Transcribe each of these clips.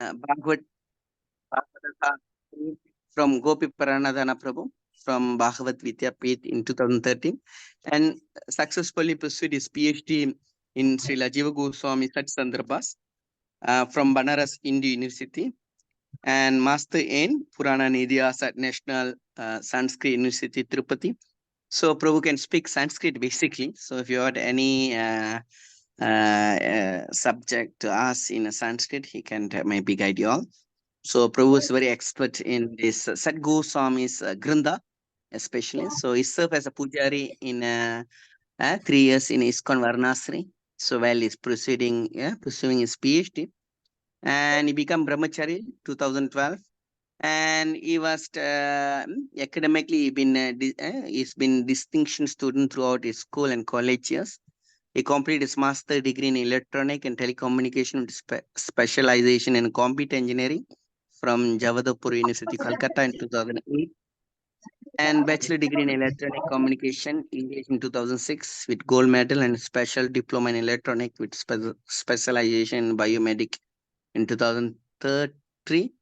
Bhagavad Bhagavata from Gopi Paranadhana Prabhu from Bhagavad Vidyapith in 2013 and successfully pursued his PhD in Srila Jiva Goswami Sat Sandarabhas from Banaras Hindu University and Master in Purana Nidhyas at National Sanskrit University, Tirupati. So Prabhu can speak Sanskrit basically. So if you had any subject to ask in a Sanskrit, he can maybe guide you all. So Prabhu is very expert in this Sat Goswami's Grinda, especially. So he served as a pujari in 3 years in ISKCON Varnasri. So while he's pursuing his PhD, and he became brahmachari 2012. And he was academically he's been distinction student throughout his school and college years. He completed his master degree in electronic and telecommunication with specialization in computer engineering from Javadhpur University, Kolkata in 2008, and bachelor degree in electronic communication English in 2006 with gold medal and special diploma in electronic with specialization in biomedic in 2003.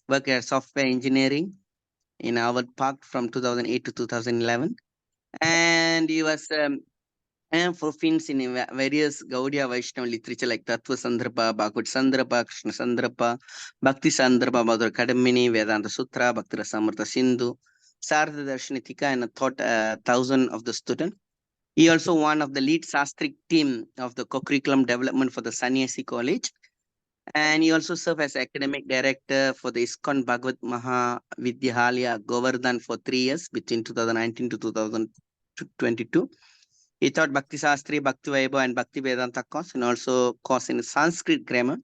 Worked as software engineering in Harvard Park from 2008 to 2011, and he was and for fins in various Gaudiya Vaishnava literature like Tattva Sandarbha, Bhagavad Sandarbha, Krishna Sandarbha, Bhakti Sandarbha, Madhura Kadamini, Vedanta Sutra, Bhakti Rasamrita Sindhu, Sarada Darshanitika, and taught 1,000 of the students. He also one of the lead Shastri team of the co-curriculum development for the Sannyasi College. And he also served as academic director for the ISKCON Bhagavad Mahavidyalaya Govardhan for 3 years between 2019 to 2022. He taught Bhakti Shastri, Bhakti Vaibhav, and Bhakti Vedanta course, and also course in Sanskrit grammar,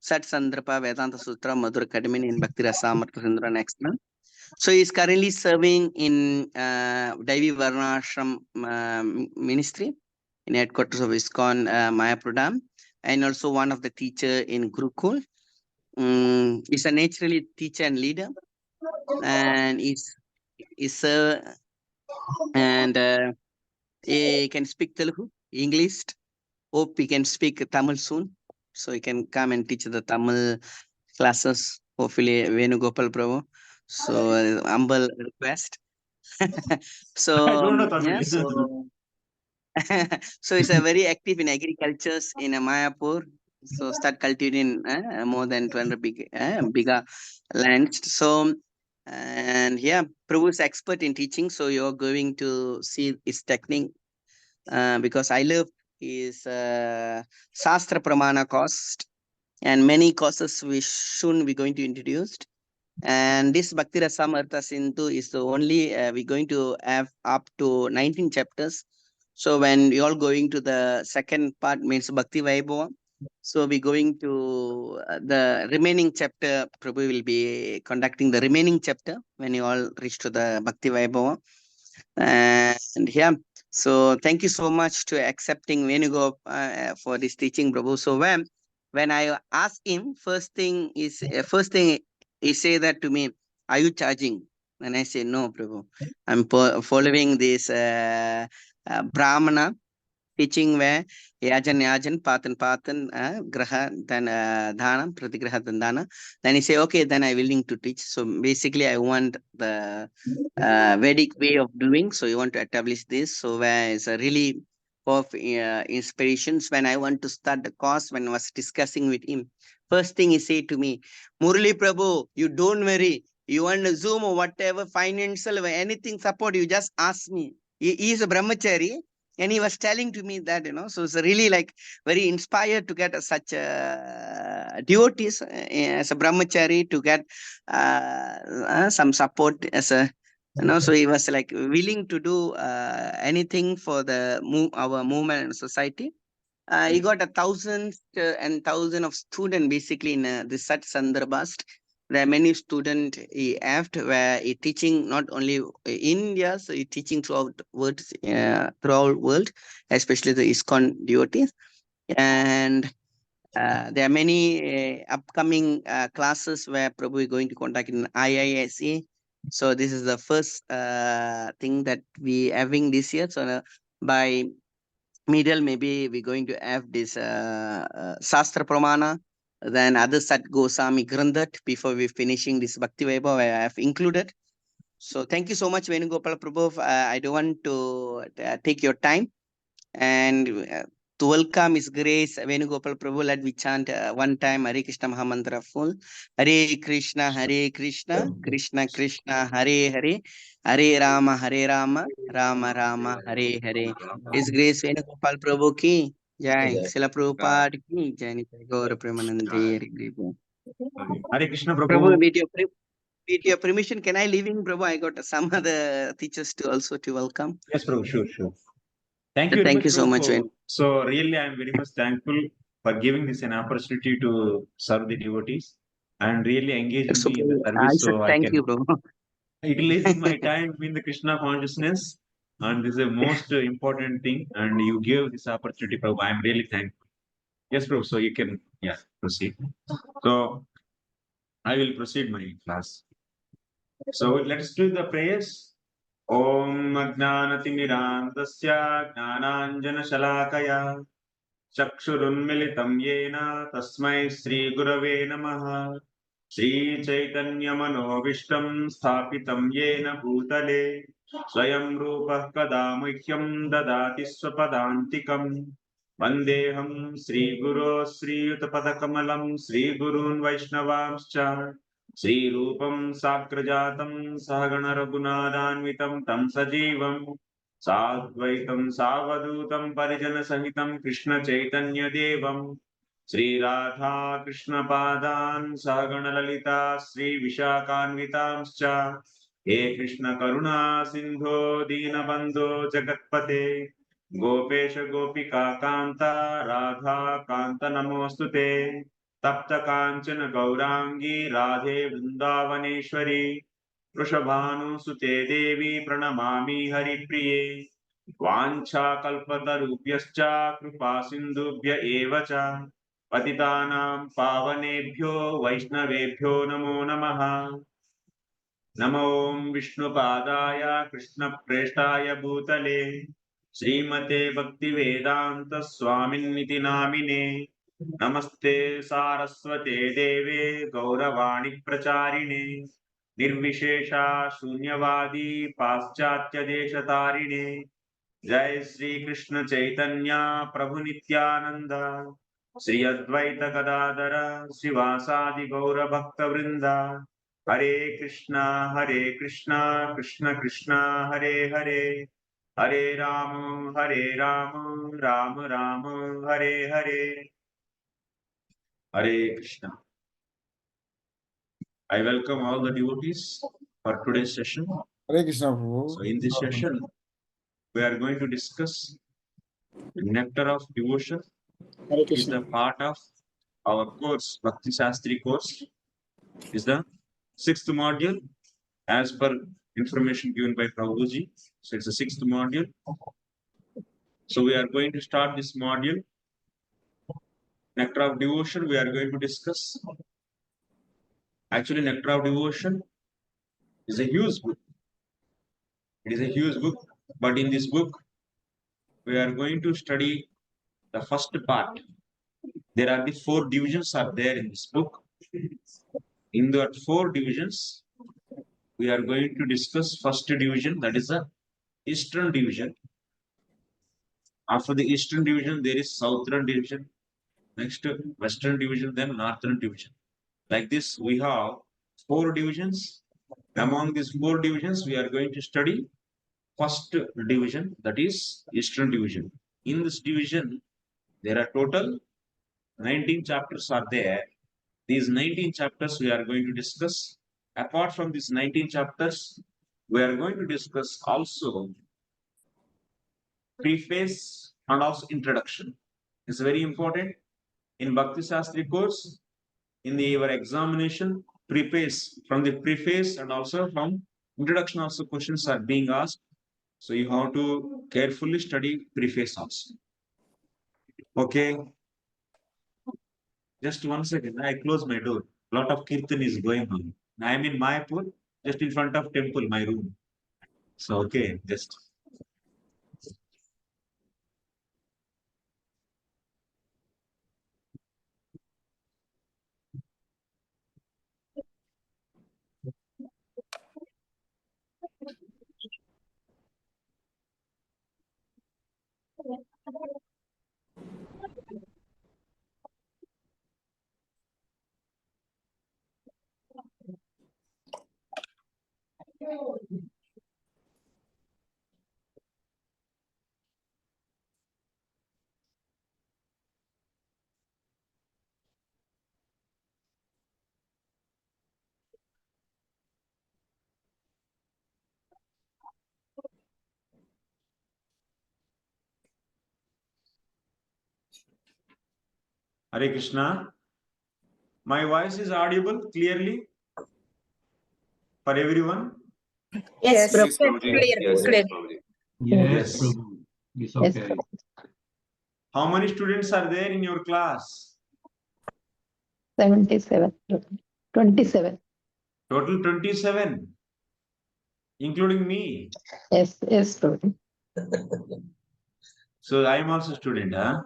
Sat Sandarpa, Vedanta Sutra, Madhura Kadamini, and Bhakti Rasamrita Sindhu next month. So he is currently serving in Daivi Varnashram ministry in headquarters of ISKCON Mayapur, and also one of the teacher in Gurukul. He's a naturally teacher and leader, and is and he can speak Telugu, English. Hope he can speak Tamil soon, so he can come and teach the Tamil classes. Hopefully, Venugopal Prabhu. So humble request. So I don't know yeah, Tamil. so so it's a very active in agricultures in Mayapur. So start cultivating more than 200 bigger lands. So and yeah, Prabhu is expert in teaching. So you're going to see his technique because I love his Shastra Pramana course and many courses we soon we're going to introduce. And this Bhakti Rasamrita Sindhu is the only we're going to have up to 19 chapters. So when we all going to the second part means Bhakti Vaibhava. So we're going to the remaining chapter. Prabhu will be conducting the remaining chapter when you all reach to the Bhakti Vaibhava. And yeah, so thank you so much to accepting Venugop for this teaching, Prabhu. So when I ask him, first thing he say that to me, are you charging? And I say, no, Prabhu. I'm following this Brahmana teaching where yajan patan graha then dhanam pratigraha then dana. Then he say, okay, then I willing to teach. So basically I want the Vedic way of doing. So you want to establish this. So where is a really of inspirations when I want to start the course when I was discussing with him. First thing he said to me, Murali Prabhu, you don't worry. You want to Zoom or whatever, financial or anything support, you just ask me. He is a brahmachari and he was telling to me that, so it's really like very inspired to get such devotees as a brahmachari to get some support as a so he was like willing to do anything for the our movement and society. He got a thousand of students basically in this such sandarbhas. There are many students he have where he teaching not only in India, so he teaching throughout world, especially the ISKCON devotees. And there are many upcoming classes where Prabhu is going to conduct in IISE. So this is the first thing that we having this year. So by middle, maybe we're going to have this Shastra Pramana then other Sat Goswami Grandat. Before we finishing this Bhakti Vaibhav, I have included. So thank you so much, Venugopal Prabhu. I don't want to take your time. And to welcome His Grace Venugopal Prabhu, let we chant one time Hare Krishna Mahamantra full. Hare Krishna, Krishna Krishna, Hare Hare, Hare Rama, Rama Rama, Hare Hare. His Grace Venugopal Prabhu ki Jai. Srila Prabhupada ki Jai. Nitai Gaur Premanande Hare Krishna. Hare Krishna Prabhu, Prabhu. with your permission, can I leave in, Prabhu? I got some other teachers to also to welcome. Yes, Prabhu, sure. Thank you very Thank much, you so Prabhu. much. So really, I am very much thankful for giving this an opportunity to serve the devotees and really engaging So, me in the I service said so I thank can you, Prabhu. utilizing my time in the Krishna consciousness. And this is the most important thing. And you gave this opportunity, Prabhu. I am really thankful. Yes, Prabhu. So you can, proceed. So I will proceed my class. So let's do the prayers. Om Ajnanatimirandasya Jnananjanashalakaya चक्षुरुन्मिलितं येन तस्मै श्रीगुरवे नमः श्रीचैतन्यमनोभीष्टं स्थापितं येन भूतले स्वयं रूपः कदा मह्यं ददाति स्वपदान्तिकम् वन्देऽहं श्रीगुरो श्रीयुतपदकमलं श्रीगुरून् वैष्णवांश्च श्रीरूपं साग्रजातं सहगणरघुनाथान्वितं तं सजीवम् साद्वैतं सावधूतं परिजनसहितं कृष्णचैतन्यदेवं श्रीराधा कृष्णपादान् सहगणललिता श्रीविशाखान्वितांश्च हे कृष्णकरुणा सिन्धो दीनबन्धो जगत्पते गोपेश गोपिका कान्ता राधा कान्त नमोऽस्तु ते तप्त काञ्चन गौराङ्गी राधे वृन्दावनेश्वरी वृषभानुसुते देवी प्रणमामि हरिप्रिये वाञ्छाकल्पतरुभ्यश्च कृपा सिन्धुभ्य एव च पतितानां पावनेभ्यो वैष्णवेभ्यो नमो नमः नमो विष्णुपादाय कृष्णप्रेष्ठाय भूतले श्रीमते भक्तिवेदान्त स्वामिन्निति नामिने नमस्ते सारस्वते देवे गौरवाणी प्रचारिणे निर्विशेषा शून्यवादी पाश्चात्य देशतारिणे जय श्री कृष्ण चैतन्य प्रभु नित्यानंद श्री अद्वैत गदाधर शिवासादि गौर भक्त वृंदा हरे Krishna Krishna Krishna Hare Hare Hare Ram Ram Ram Hare Hare Hare Krishna I welcome all the devotees for today's session. Hare Krishna Prabhu. So in this session, we are going to discuss the nectar of devotion. Hare Is Krishna. the part of our course, Bhakti Shastri course. Is the 6th module as per information given by Prabhuji. So it's the 6th module. So we are going to start this module. Nectar of devotion, we are going to discuss. Actually, Nectar of devotion is a huge book. It is a huge book, but in this book, we are going to study the first part. There are the 4 divisions are there in this book. In the 4 divisions, we are going to discuss first division, that is the eastern division. After the eastern division, there is southern division, next western division, then northern division. Like this, we have 4 divisions. Among these 4 divisions, we are going to study first division, that is eastern division. In this division, there are total 19 chapters are there. These 19 chapters we are going to discuss. Apart from these 19 chapters, we are going to discuss also preface and also introduction. It's very important. In Bhakti Shastri course, in your examination, preface, from the preface and also from introduction also questions are being asked. So you have to carefully study preface also. Okay. Just 1 second. I close my door. Lot of kirtan is going on. I am in Mayapur, just in front of temple, my room. So okay, just. Hare Krishna. My voice is audible clearly for everyone? Yes, Yes, Prabhu. Prabhuji. Clear, Yes, clear. Prabhuji. Yes, Yes. Prabhu. It's Yes, okay. How many students are there in your class? 77. 27. Total 27, including me. Yes, yes, Prabhu. So I am also student, huh?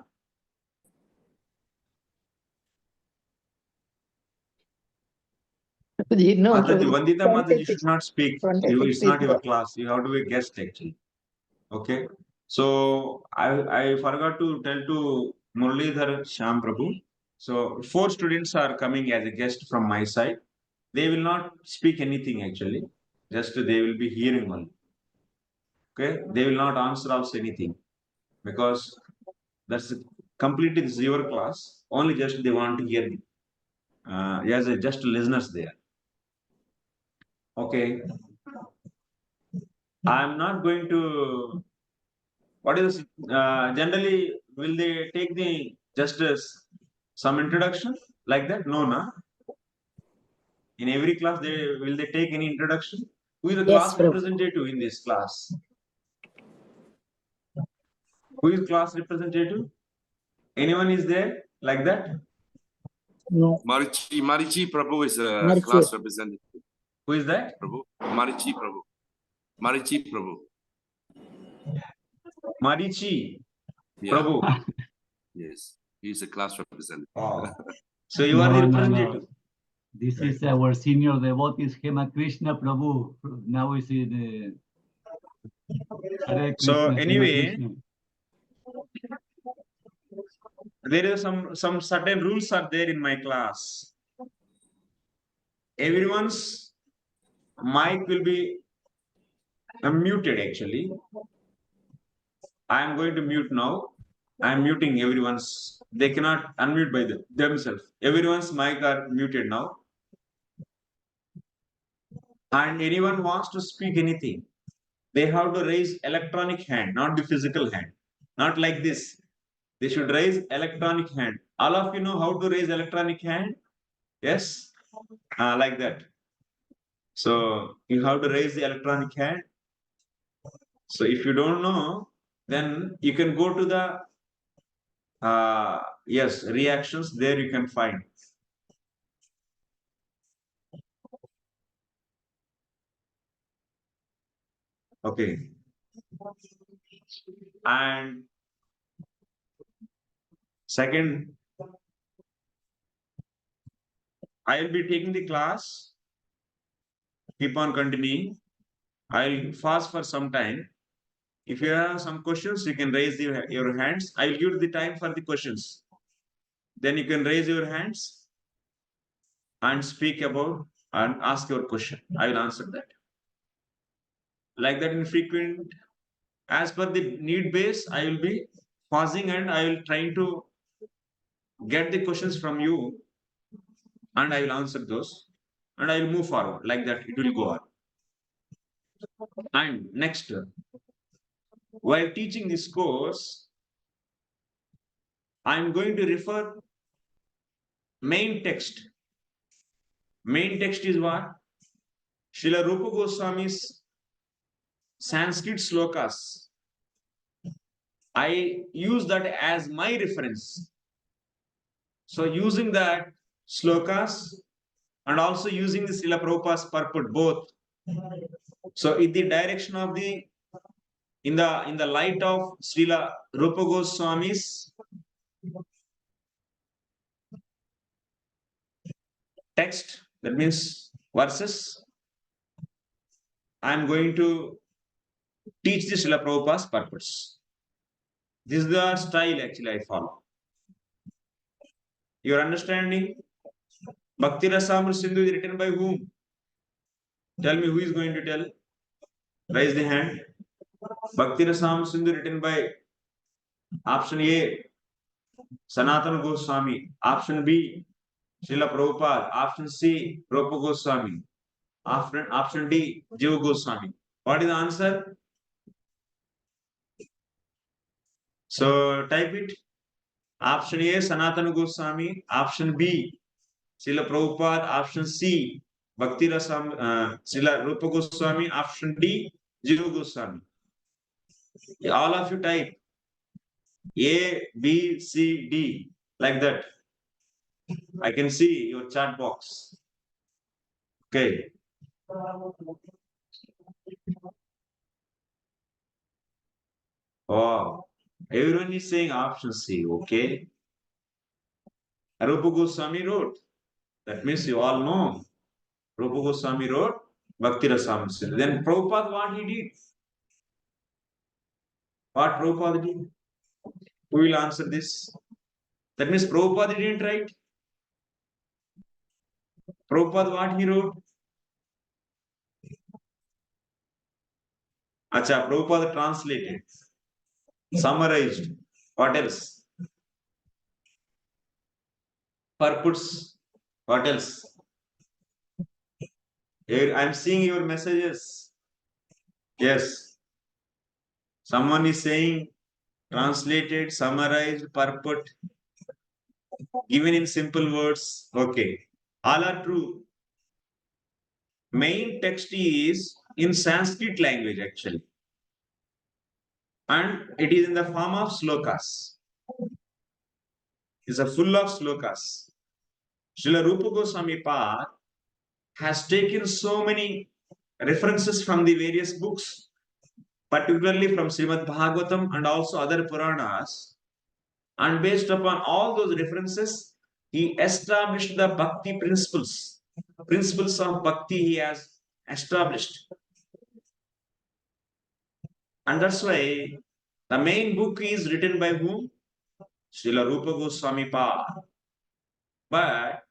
Prabhuji, no, Mataji, Prabhuji. Vandita Mataji, you should 26. not speak. 26 It's not is your there. class. You have to be a guest actually. Okay. So I forgot to tell to Muralidhar Shyam Prabhu. So 4 students are coming as a guest from my side. They will not speak anything actually. Just they will be hearing only. Okay. They will not answer also anything because that's completely this is your class. Only just they want to hear. As a just listeners there. Okay. I'm not going to. What is generally? Will they take the just some introduction like that? No, na. In every class, they take any introduction? Who is the Yes, class Prabhu. representative in this class? Who is class representative? Anyone is there like that? No. Marichi Prabhu is a Marichi. class representative. Who is that? Prabhu. Marichi Prabhu. Marichi Prabhu. Marichi Yeah. Prabhu. Yes. He's a class representative. Oh. So you are the No, no, representative. no. This is our senior devotee, Hema Krishna Prabhu. Now is in Hare So Krishna, Hema anyway, Krishna. there is some certain rules are there in my class. Everyone's mic will be muted actually. I am going to mute now. I am muting everyone's. They cannot unmute by themselves. Everyone's mic are muted now. And anyone wants to speak anything, they have to raise electronic hand, not the physical hand. Not like this. They should raise electronic hand. All of you know how to raise electronic hand? Yes? Like that. So you have to raise the electronic hand. So if you don't know, then you can go to the yes, reactions. There you can find. Okay. And second, I will be taking the class. Keep on continuing. I'll fast for some time. If you have some questions, you can raise your hands. I will give the time for the questions. Then you can raise your hands and speak about and ask your question. I will answer that. Like that in frequent, as per the need base, I will be pausing and I will trying to get the questions from you and I will answer those and I will move forward. Like that, it will go on. And next, while teaching this course, I am going to refer main text. Main text is what? Srila Rupa Goswami's Sanskrit slokas. I use that as my reference. So using that slokas and also using the Srila Prabhupada's purport both. So in the direction of the in the light of Srila Rupa Goswami's text, that means verses, I am going to teach the Srila Prabhupada's purpose. This is the style actually I follow. Your understanding? Bhakti Rasamrita Sindhu is written by whom? Tell me who is going to tell? Raise the hand. Bhakti Rasamrita Sindhu written by option A, Sanatana Goswami. Option B, Srila Prabhupada. Option C, Rupa Goswami. Option D, Jiva Goswami. What is the answer? So type it. Option A, Sanatana Goswami. Option B, Srila Prabhupada. Option C, Bhakti Rasam, Srila Rupa Goswami. Option D, Jiva Goswami. All of you type A, B, C, D, like that. I can see your chat box. Okay. Oh, everyone is saying option C. Okay. Rupa Goswami wrote. That means you all know. Rupa Goswami wrote Bhakti Rasamrita. Then Prabhupada, what he did? What Prabhupada did? Who will answer this? That means Prabhupada didn't write. Prabhupada, what he wrote? Acha, Prabhupada translated, summarized. What else? Purports. What else? Here, I'm seeing your messages. Yes. Someone is saying translated, summarized, purport, given in simple words. Okay. All are true. Main text is in Sanskrit language actually. And it is in the form of slokas. It's a full of slokas. Srila Rupa Goswami Pad has taken so many references from the various books, particularly from Srimad Bhagavatam and also other Puranas. And based upon all those references, he established the Bhakti principles. Principles of Bhakti he has established. And that's why the main book is written by whom? Srila Rupa Goswami Pad. But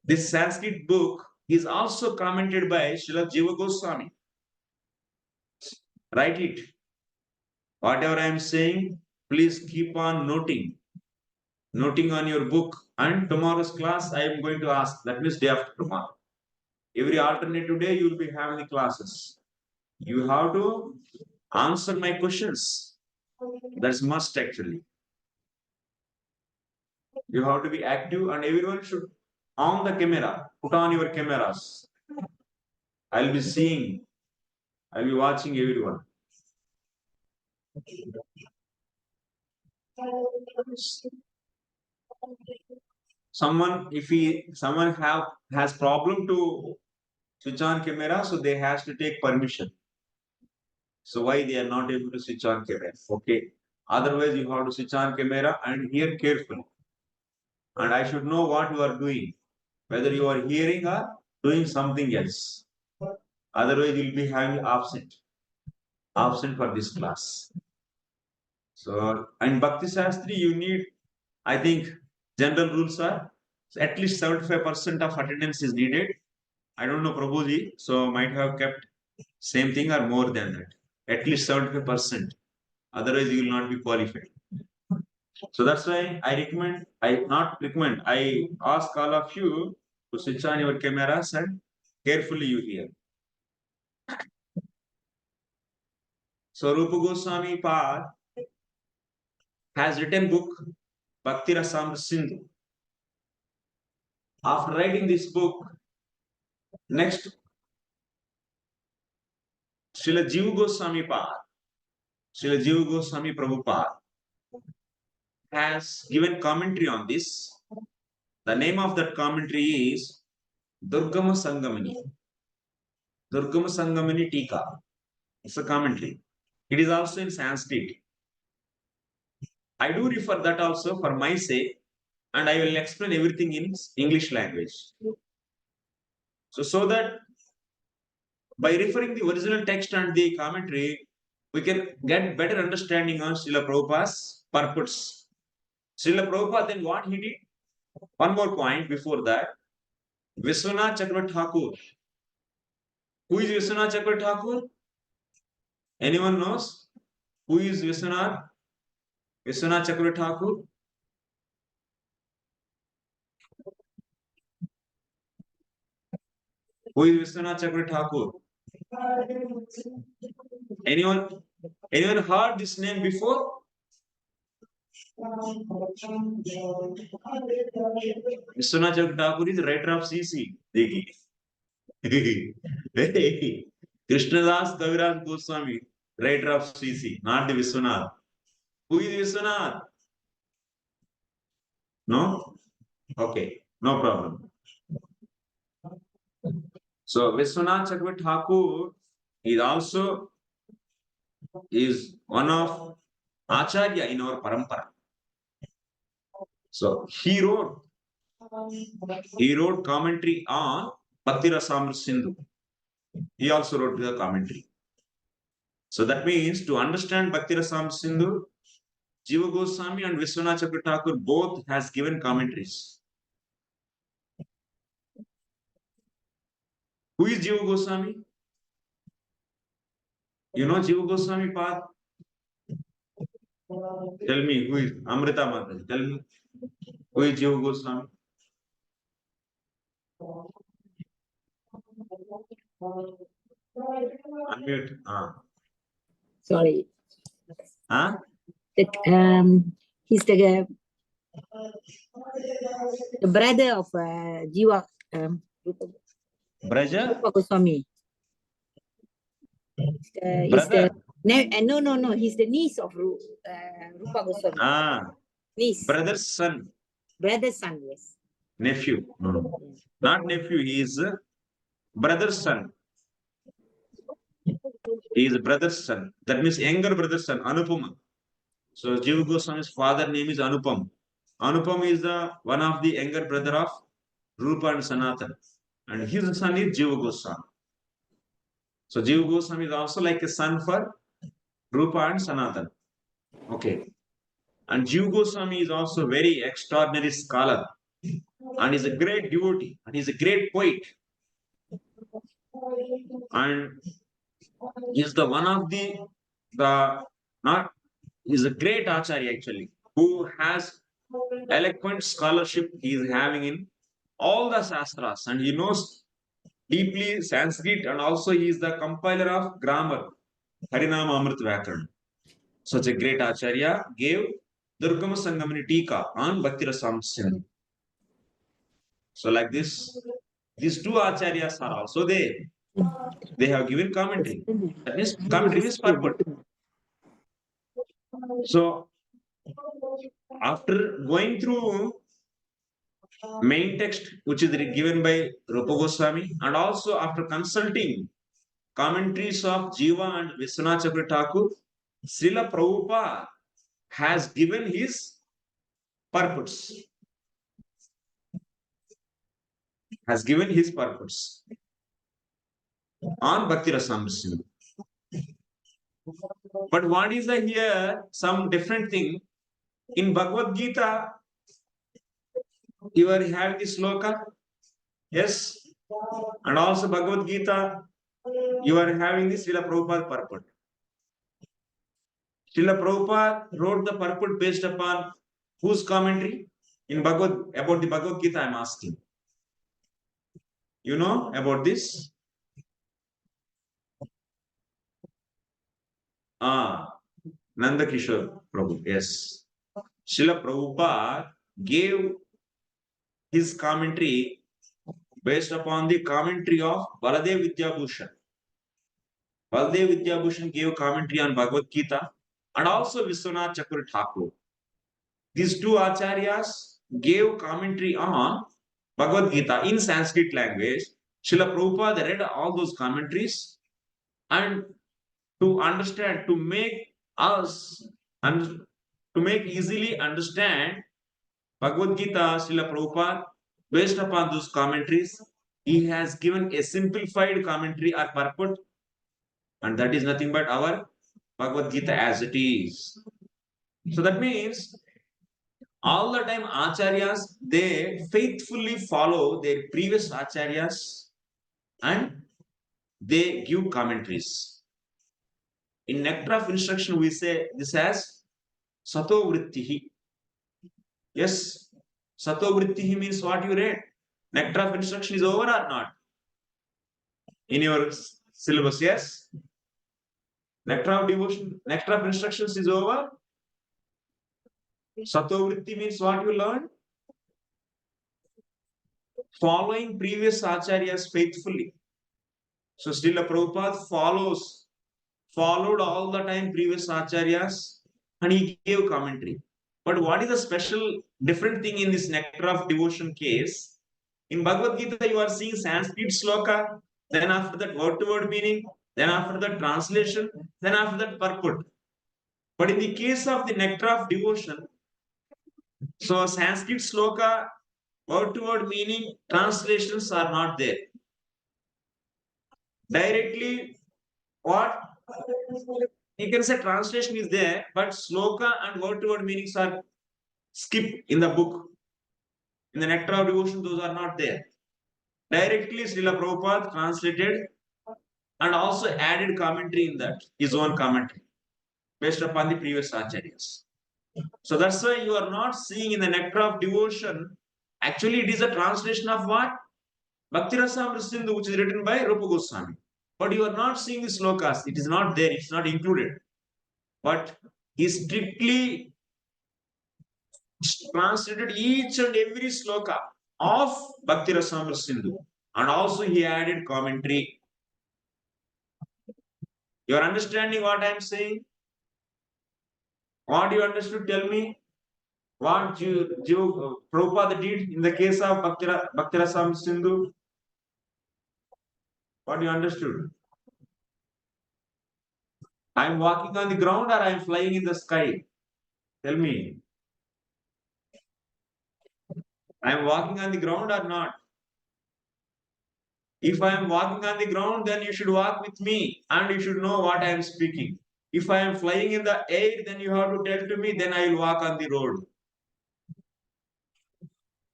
this Sanskrit book is also commented by Srila Jiva Goswami. Write it. Whatever I am saying, please keep on noting on your book. And tomorrow's class, I am going to ask. That means day after tomorrow. Every alternative day, you will be having the classes. You have to answer my questions. That's must actually. You have to be active and everyone should on the camera. Put on your cameras. I'll be seeing. I'll be watching everyone. Someone, if someone has problem to switch on camera, so they has to take permission. So why they are not able to switch on camera? Okay. Otherwise, you have to switch on camera and hear carefully. And I should know what you are doing, whether you are hearing or doing something else. Otherwise, you'll be having absent for this class. So, in Bhakti Shastri, you need, I think, general rules are at least 75% of attendance is needed. I don't know, Prabhuji, so might have kept same thing or more than that. At least 75%. Otherwise, you will not be qualified. So that's why I ask all of you to switch on your cameras and carefully you hear. So Rupa Goswami Pad has written book Bhakti Rasamrita Sindhu. After writing this book, next Srila Jiva Goswami Pad, Srila Jiva Goswami Prabhupada has given commentary on this. The name of that commentary is Durgama Sangamani. Durgama Sangamani Tika. It's a commentary. It is also in Sanskrit. I do refer that also for my sake, and I will explain everything in English language. So that by referring the original text and the commentary, we can get better understanding on Srila Prabhupada's purpose. Srila Prabhupada, then what he did? One more point before that. Vishwanath Chakravarti Thakur. Who is Vishwanath Chakravarti Thakur? Anyone knows? Who is Vishwanath? Vishwanath Chakravarti Thakur? Who is Vishwanath Chakravarti Thakur? Anyone heard this name before? Vishwanath Thakur is the writer of CC. Krishnadas Kaviraj Goswami, writer of CC, not the Vishwanath. Who is Vishwanath? No? Okay, no problem. So Vishwanath Chakravarti Thakur is also one of Acharya in our parampara. So he wrote commentary on Bhakti Rasamrita Sindhu. He also wrote the commentary. So that means to understand Bhakti Rasamrita Sindhu, Jiva Goswami and Vishwanath Chakravarti Thakur both has given commentaries. Who is Jiva Goswami? You know Jiva Goswami path? Tell me who is Amrita Mata. Tell me who is Jiva Goswami? Unmute. Sorry. Huh? He's the brother of Jiva Braja? Rupa Goswami. He's the Brother? no. He's the niece of Rupa Goswami. Niece. Brother's son. Brother's son, yes. Nephew. No. Not nephew. He is brother's son. He is brother's son. That means younger brother's son, Anupama. So Jiva Goswami's father name is Anupam. Anupam is the one of the younger brother of Rupa and Sanatana. And his son is Jiva Goswami. So Jiva Goswami is also like a son for Rupa and Sanatana. Okay. And Jiva Goswami is also very extraordinary scholar. And is a great devotee. And he's a great poet. And is the one of is a great acharya actually, who has eloquent scholarship he is having in all the shastras, and he knows deeply Sanskrit, and also he is the compiler of grammar, Harinama Amrit Vyakaran. Such a great acharya gave Durgama Sangamani Tika on Bhakti Rasamrita Sindhu. So like this, these two acharyas are also there. They have given commentary. That means commentary means purport. So after going through main text which is given by Rupa Goswami, and also after consulting commentaries of Jiva and Vishwanath Chakravarti Thakur, Srila Prabhupada has given his purpose. On Bhakti Rasamrita Sindhu. But what is here some different thing? In Bhagavad Gita, you are having the sloka, yes, and also Bhagavad Gita, you are having the Srila Prabhupada purport. Srila Prabhupada wrote the purport based upon whose commentary? About the Bhagavad Gita, I am asking. You know about this? Nanda Kishore Prabhu, yes. Srila Prabhupada gave his commentary based upon the commentary of Baladev Vidyabhushan. Baladev Vidyabhushan gave commentary on Bhagavad Gita, and also Vishwanath Chakravarti Thakur. These two acharyas gave commentary on Bhagavad Gita in Sanskrit language. Srila Prabhupada read all those commentaries, and to understand, to make easily understand Bhagavad Gita, Srila Prabhupada, based upon those commentaries, he has given a simplified commentary or purport, and that is nothing but our Bhagavad Gita as it is. So that means all the time acharyas, they faithfully follow their previous acharyas and they give commentaries. In Nectar of Instruction, we say this as Sato Vrittihi. Yes, Sato Vrittihi means what you read. Nectar of Instruction is over or not? In your syllabus, yes? Nectar of Devotion, Nectar of Instructions is over? Satovritti means what you learned? Following previous acharyas faithfully. So Srila Prabhupada followed all the time previous acharyas and he gave commentary. But what is the special different thing in this nectar of devotion case? In Bhagavad Gita, you are seeing Sanskrit sloka, then after that word to word meaning, then after that translation, then after that purport. But in the case of the nectar of devotion, so Sanskrit sloka, word to word meaning, translations are not there. Directly, what? You can say translation is there, but sloka and word to word meanings are skipped in the book. In the nectar of devotion, those are not there. Directly, Srila Prabhupada translated and also added commentary in that, his own commentary, based upon the previous acharyas. So that's why you are not seeing in the nectar of devotion, actually it is a translation of what? Bhakti Rasamrita Sindhu, which is written by Rupa Goswami. But you are not seeing the slokas, it is not there, it's not included. But he strictly translated each and every sloka of Bhakti Rasamrita Sindhu. And also he added commentary. You are understanding what I am saying? What you understood? Tell me. What Prabhupada did in the case of Bhakti Rasamrita Sindhu? What you understood? I am walking on the ground or I am flying in the sky? Tell me. I am walking on the ground or not? If I am walking on the ground, then you should walk with me and you should know what I am speaking. If I am flying in the air, then you have to tell to me, then I will walk on the road.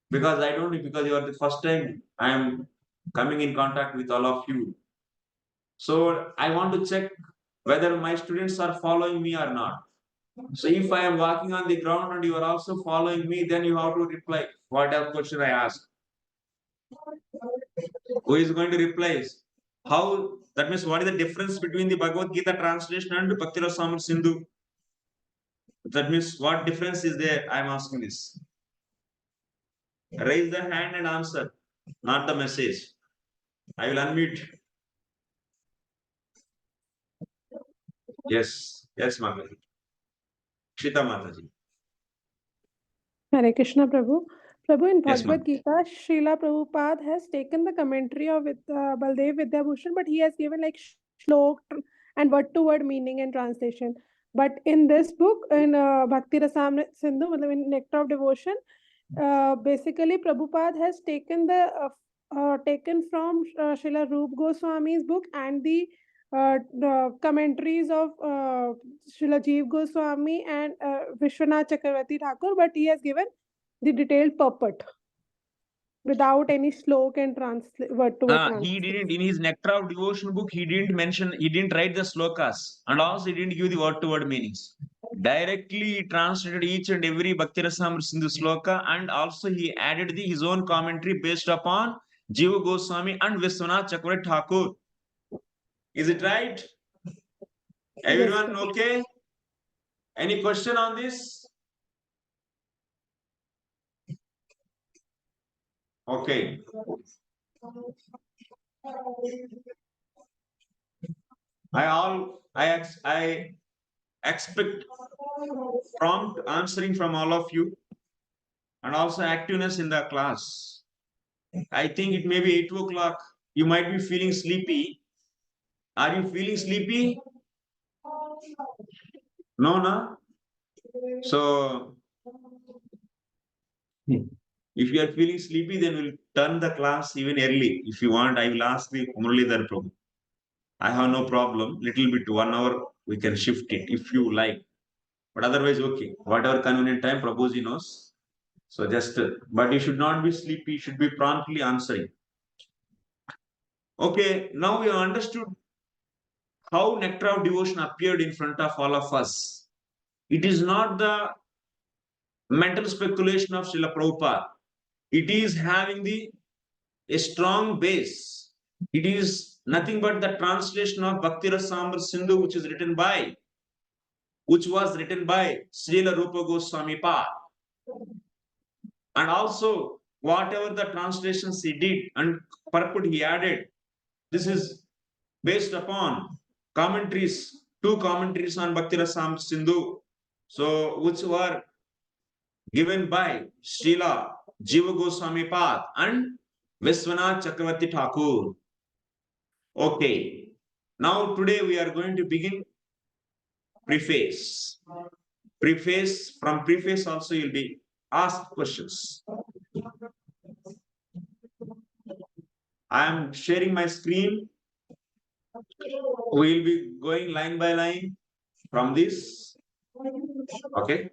Because I don't know, because you are the first time I am coming in contact with all of you. So I want to check whether my students are following me or not. So if I am walking on the ground and you are also following me, then you have to reply whatever question I ask. Who is going to reply? How? That means what is the difference between the Bhagavad Gita translation and Bhakti Rasamrita Sindhu? That means what difference is there? I am asking this. Raise the hand and answer, not the message. I will unmute. Yes, yes, Mataji. Shita Mataji. Hare Krishna, Prabhu. Prabhu, in Yes, Bhagavad ma'am. Gita, Srila Prabhupada has taken the commentary of Baldev Vidyabhushan, but he has given like shlok and word-to-word meaning and translation. But in this book, in Bhakti Rasamrita Sindhu, in Nectar of Devotion, basically Prabhupada has taken taken from Srila Rupa Goswami's book and the commentaries of Srila Jeev Goswami and Vishwanath Chakravarti Thakur, but he has given the detailed purport without any slok and word to word He translation. didn't, in his Nectar of Devotion book, he didn't mention, he didn't write the slokas and also he didn't give the word to word meanings. Directly he translated each and every Bhakti Rasamrita Sindhu sloka and also he added his own commentary based upon Jiva Goswami and Vishwanath Chakravarti Thakur. Is it right? Everyone Yes, okay? Any question on this? Okay. I expect prompt answering from all of you and also activeness in the class. I think it may be 8 o'clock. You might be feeling sleepy. Are you feeling sleepy? No, no. So if you are feeling sleepy, then we'll turn the class even early. If you want, I will ask the Muralidhar Prabhu. I have no problem. Little bit, 1 hour, we can shift it if you like. But otherwise, okay. Whatever convenient time, Prabhuji knows. So just, but you should not be sleepy. You should be promptly answering. Okay, now we have understood how Nectar of Devotion appeared in front of all of us. It is not the mental speculation of Srila Prabhupada. It is having a strong base. It is nothing but the translation of Bhakti Rasamrita Sindhu, which is written by which was written by Srila Rupa Goswami Pad. And also, whatever the translations he did and purport he added, this is based upon commentaries, two commentaries on Bhakti Rasam Sindhu, so which were given by Srila Jiva Goswami Pad and Viswanath Chakravarti Thakur. Okay, now today we are going to begin preface. Preface, from preface also you'll be asked questions. I am sharing my screen. We will be going line by line from this. Okay.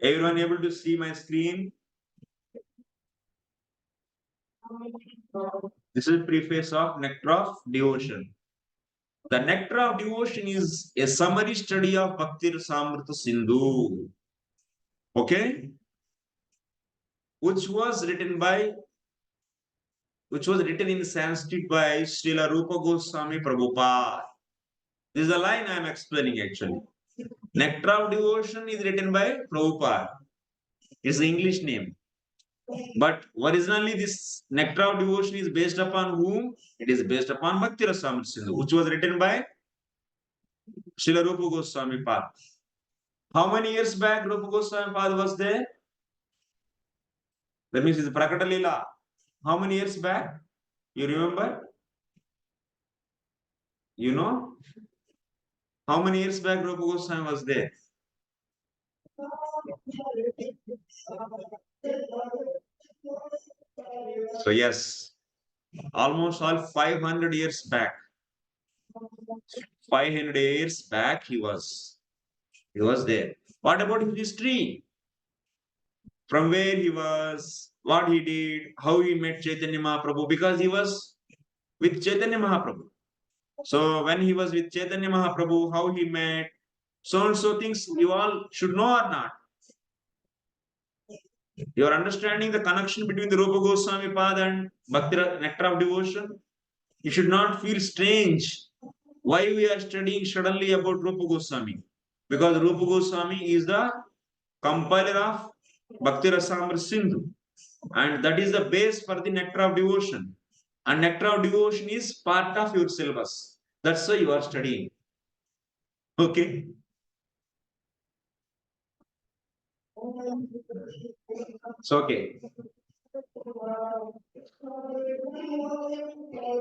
Everyone able to see my screen? This is preface of Nectar of Devotion. The Nectar of Devotion is a summary study of Bhakti Rasamrita Sindhu. Okay? Which was written in Sanskrit by Srila Rupa Goswami Prabhupada. This is the line I am explaining actually. Nectar of Devotion is written by Prabhupada. It's the English name. But originally this Nectar of Devotion is based upon whom? It is based upon Bhakti Rasamrita Sindhu, which was written by Srila Rupa Goswami Pad. How many years back Rupa Goswami Pad was there? That means it's Prakata Leela. How many years back? You remember? You know? How many years back Rupa Goswami was there? So yes, almost all 500 years back. 500 years back he was there. What about his history? From where he was, what he did, how he met Chaitanya Mahaprabhu, because he was with Chaitanya Mahaprabhu. So when he was with Chaitanya Mahaprabhu, how he met, so and so things you all should know or not. You are understanding the connection between the Rupa Goswami Pad and Bhakti Nectar of Devotion? You should not feel strange why we are studying suddenly about Rupa Goswami. Because Rupa Goswami is the compiler of Bhakti Rasamrita Sindhu. And that is the base for the Nectar of Devotion. And Nectar of Devotion is part of your syllabus. That's why you are studying. Okay. So, okay.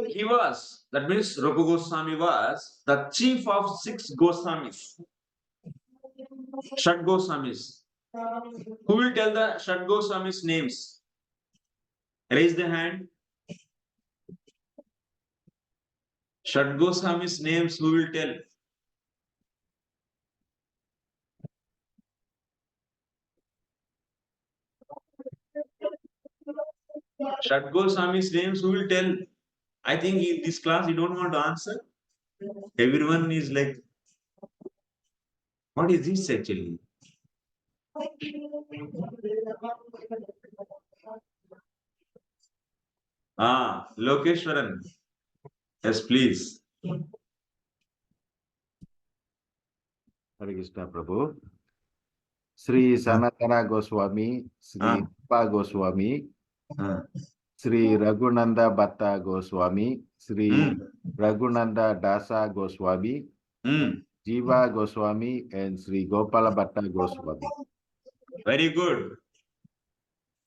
He was, that means Rupa Goswami was the chief of 6 Goswamis. Shat Goswamis. Who will tell the Shat Goswamis names? Raise the hand. Shat Goswamis names, who will tell? Shat Goswamis names, who will tell? I think in this class you don't want to answer. Everyone is like, what is this actually? Lokeshwaran. Yes, please. Hare Krishna Prabhu. Sri Sanatana Goswami, Sri Pa Goswami, Sri Raghunanda Bhatta Goswami, Sri Raghunanda Dasa Goswami, Jiva Goswami, and Sri Gopala Bhatta Goswami. Very good.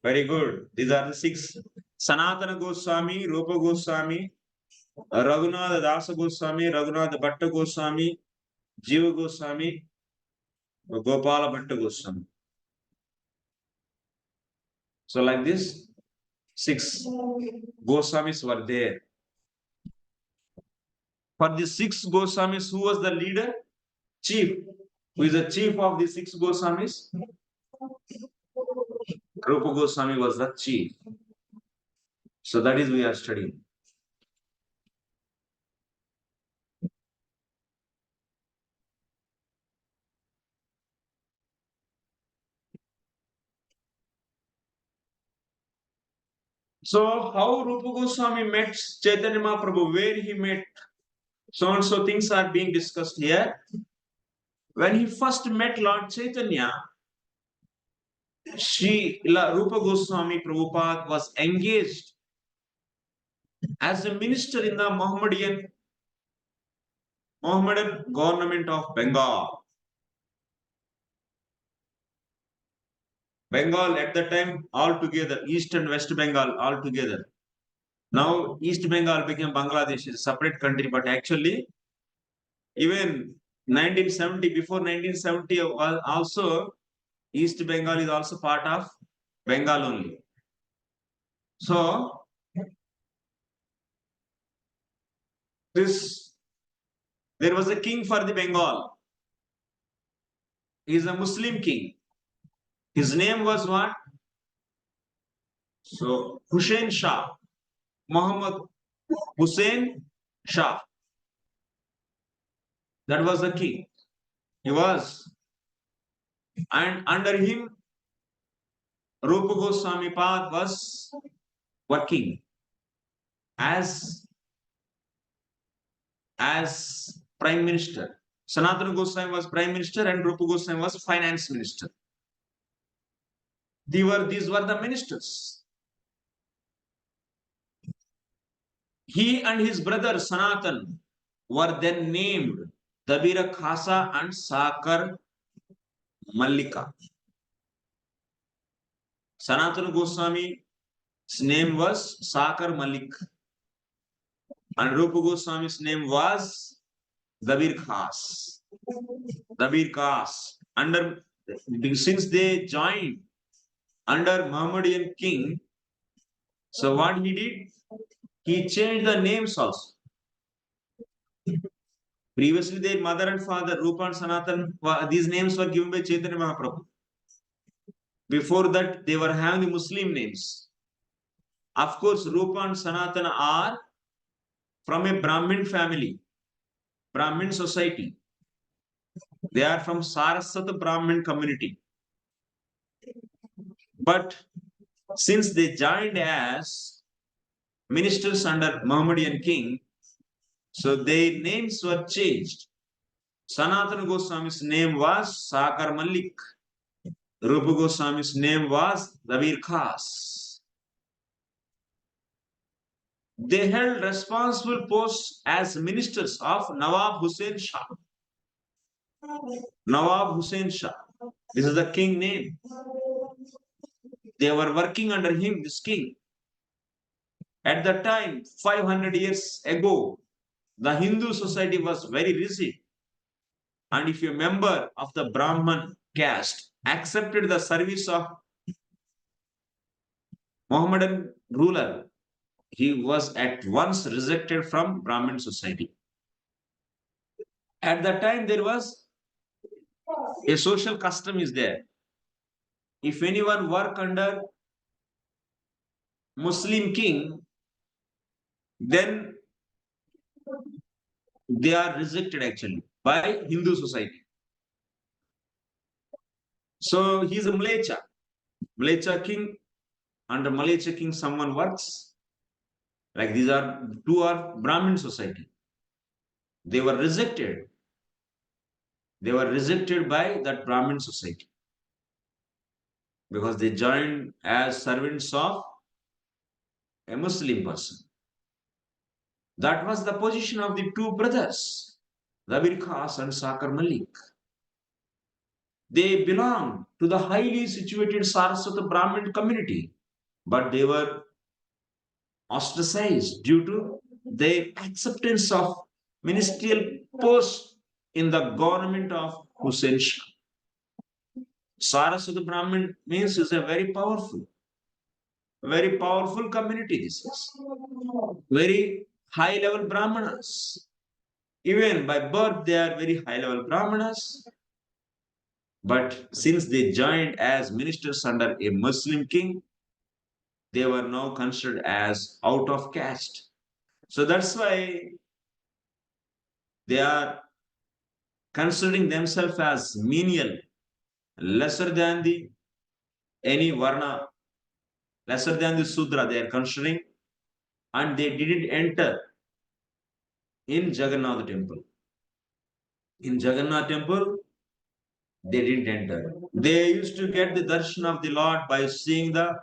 Very good. These are the 6. Sanatana Goswami, Rupa Goswami, Raghunatha Dasa Goswami, Raghunatha Bhatta Goswami, Jiva Goswami, Gopala Bhatta Goswami. So like this, 6 Goswamis were there. For the 6 Goswamis, who was the leader? Chief. Who is the chief of the 6 Goswamis? Rupa Goswami was the chief. So that is we are studying. So how Rupa Goswami met Chaitanya Mahaprabhu, where he met, so and so things are being discussed here. When he first met Lord Chaitanya, Rupa Goswami Prabhupada was engaged as a minister in the Mohammedan government of Bengal. Bengal at the time all together, East and West Bengal all together. Now East Bengal became Bangladesh, is a separate country, but actually even 1970, before 1970 also, East Bengal is also part of Bengal only. So there was a king for the Bengal. He is a Muslim king. His name was what? So Hussein Shah, Muhammad Hussein Shah. That was the king. He was, and under him, Rupa Goswami Pad was working as prime minister. Sanatana Goswami was prime minister and Rupa Goswami was finance minister. These were the ministers. He and his brother Sanatan were then named Dabira Khasa and Sakar Mallika. Sanatana Goswami's name was Sakar Malik and Rupa Goswami's name was Dabir Khas. Dabir Khas. Since they joined under Mohammedan king, so what he did? He changed the names also. Previously, their mother and father, Rupa and Sanatan, these names were given by Chaitanya Mahaprabhu. Before that, they were having the Muslim names. Of course, Rupa and Sanatana are from a Brahmin family, Brahmin society. They are from Saraswata Brahmin community. But since they joined as ministers under Mohammedan king, so their names were changed. Sanatana Goswami's name was Sakar Malik. Rupa Goswami's name was Dabir Khas. They held responsible posts as ministers of Nawab Hussein Shah. Nawab Hussein Shah. This is the king name. They were working under him, this king. At that time, 500 years ago, the Hindu society was very rigid. And if you're a member of the Brahman caste, accepted the service of Mohammedan ruler, he was at once rejected from Brahmin society. At that time, there was a social custom is there. If anyone work under Muslim king, then they are rejected actually by Hindu society. So he is a Mlecha king. Under Mlecha king, someone works. Like these are two are Brahmin society. They were rejected. They were rejected by that Brahmin society because they joined as servants of a Muslim person. That was the position of the two brothers, Dabir Khas and Sakar Malik. They belonged to the highly situated Saraswata Brahmin community, but they were ostracized due to their acceptance of ministerial posts in the government of Hussein Shah. Saraswata Brahmin means is a very powerful community. This is very high level Brahmanas. Even by birth, they are very high level Brahmanas. But since they joined as ministers under a Muslim king, they were now considered as out of caste. So that's why they are considering themselves as menial, lesser than any varna, lesser than the Sudra, they are considering, and they didn't enter in Jagannath temple. In Jagannath temple, they didn't enter. They used to get the darshan of the Lord by seeing the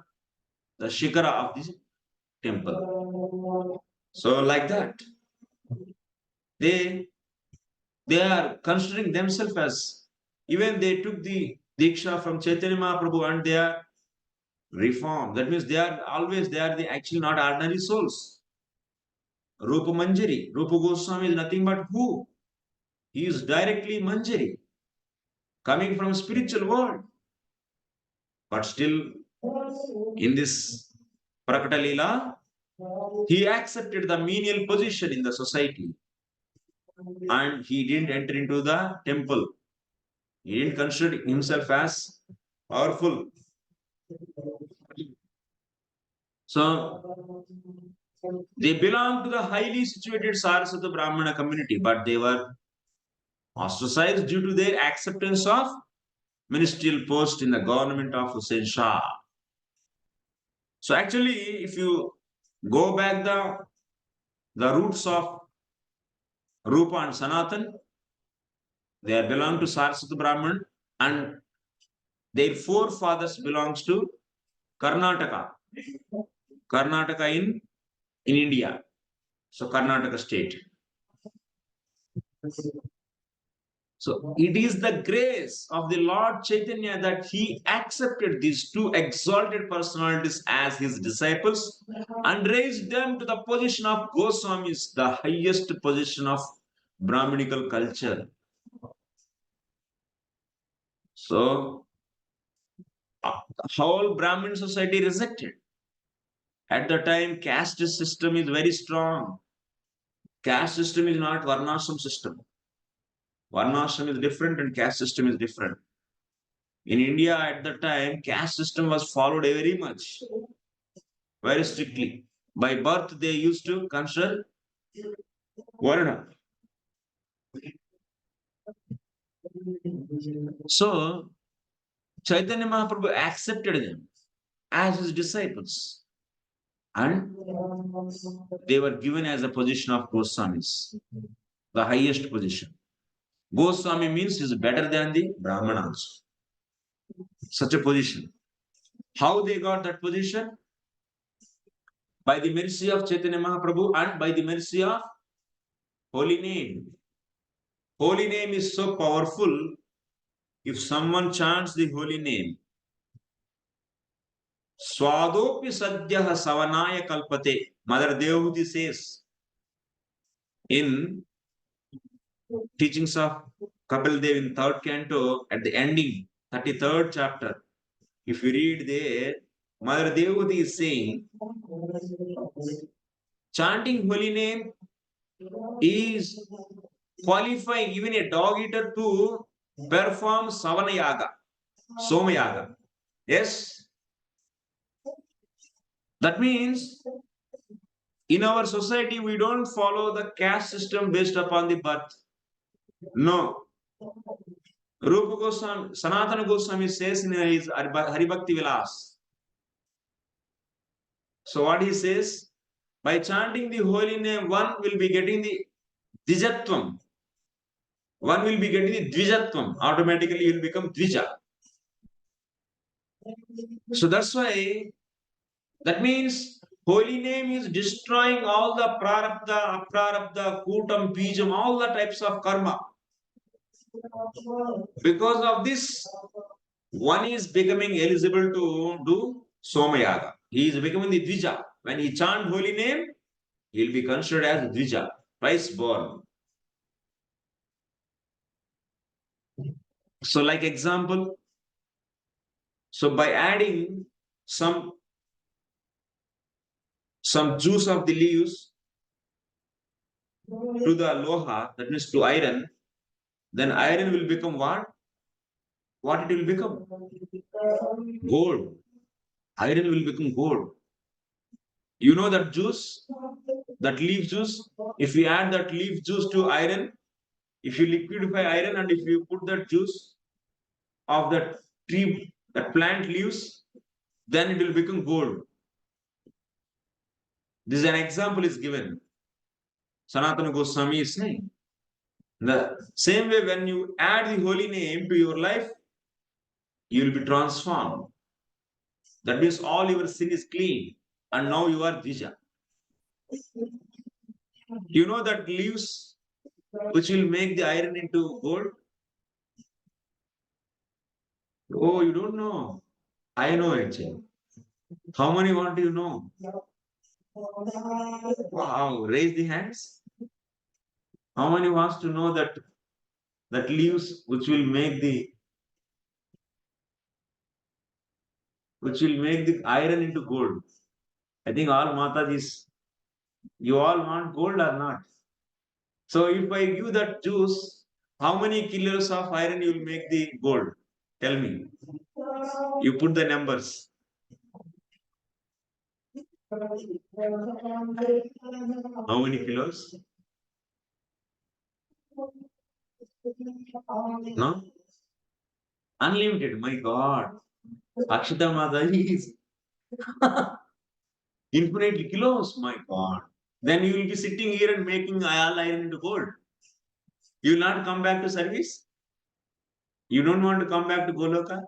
shikara of the temple. So like that, they are considering themselves as, even they took the Diksha from Chaitanya Mahaprabhu and they are reformed. That means they are actually not ordinary souls. Rupa Manjari. Rupa Goswami is nothing but who? He is directly Manjari, coming from spiritual world. But still, in this Prakata Leela, he accepted the menial position in the society. And he didn't enter into the temple. He didn't consider himself as powerful. So, they belong to the highly situated Saraswata Brahmana community, but they were ostracized due to their acceptance of ministerial post in the government of Hussain Shah. So actually, if you go back the roots of Rupa and Sanatan, they belong to Saraswata Brahman, and their forefathers belongs to Karnataka. Karnataka in India. So Karnataka state. So it is the grace of the Lord Chaitanya that he accepted these two exalted personalities as his disciples and raised them to the position of Goswamis, the highest position of Brahminical culture. So whole Brahmin society rejected. At the time, caste system is very strong. Caste system is not Varnashram system. Varnashram is different and caste system is different. In India at the time, caste system was followed very much, very strictly. By birth, they used to consider Varna. So, Chaitanya Mahaprabhu accepted them as his disciples. And they were given as a position of Goswamis, the highest position. Goswami means is better than the Brahmanas. Such a position. How they got that position? By the mercy of Chaitanya Mahaprabhu and by the mercy of holy name. Holy name is so powerful. If someone chants the holy name, Swadopi Sadhyaha Savanaya Kalpate, Mother Devahuti says in teachings of Kapil Dev in 3rd canto at the ending, 33rd chapter. If you read there, Mother Devahuti is saying, chanting holy name is qualifying even a dog eater to perform Savana Yaga, Soma Yaga. Yes? That means in our society, we don't follow the caste system based upon the birth. No. Rupa Goswami, Sanatana Goswami says in his Haribhakti Vilas. So what he says? By chanting the holy name, one will be getting the Dijatvam. One will be getting the Dvijatvam. Automatically, he will become Dvija. So that's why, that means holy name is destroying all the prarabdha, aprarabdha, kutam, bijam, all the types of karma. Because of this, one is becoming eligible to do Somayaga. He is becoming the Dvija. When he chants holy name, he will be considered as Dvija, twice born. So like example, so by adding some juice of the leaves to the loha, that means to iron, then iron will become what? What it will become? Gold. Iron will become gold. You know that juice, that leaf juice, if you add that leaf juice to iron, if you liquidify iron and if you put that juice of that tree, that plant leaves, then it will become gold. This is an example is given. Sanatana Goswami is saying. The same way, when you add the holy name to your life, you will be transformed. That means all your sin is clean, and now you are Dija. You know that leaves which will make the iron into gold? Oh, you don't know. I know actually. How many want you know? Wow, raise the hands. How many wants to know that leaves which will make the iron into gold? I think all Matajis, you all want gold or not? So if I give that juice, how many kilos of iron you will make the gold? Tell me. You put the numbers. How many kilos? No? Unlimited. My God. Akshita Mataji is infinitely kilos. My God. Then you will be sitting here and making all iron into gold. You will not come back to service? You don't want to come back to Goloka?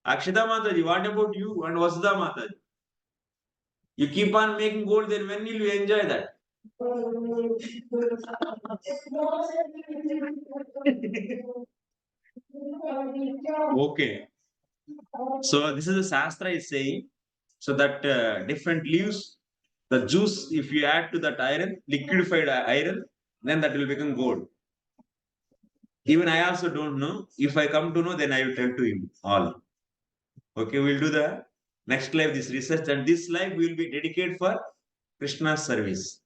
Akshita Mataji, what about you and Vasudha Mataji? You keep on making gold, then when will you enjoy that? Okay. So this is the Shastra is saying, so that different leaves, the juice, if you add to that iron, liquefied iron, then that will become gold. Even I also don't know. If I come to know, then I will tell to you all. Okay, we'll do the next life, this research, and this life will be dedicated for Krishna's service.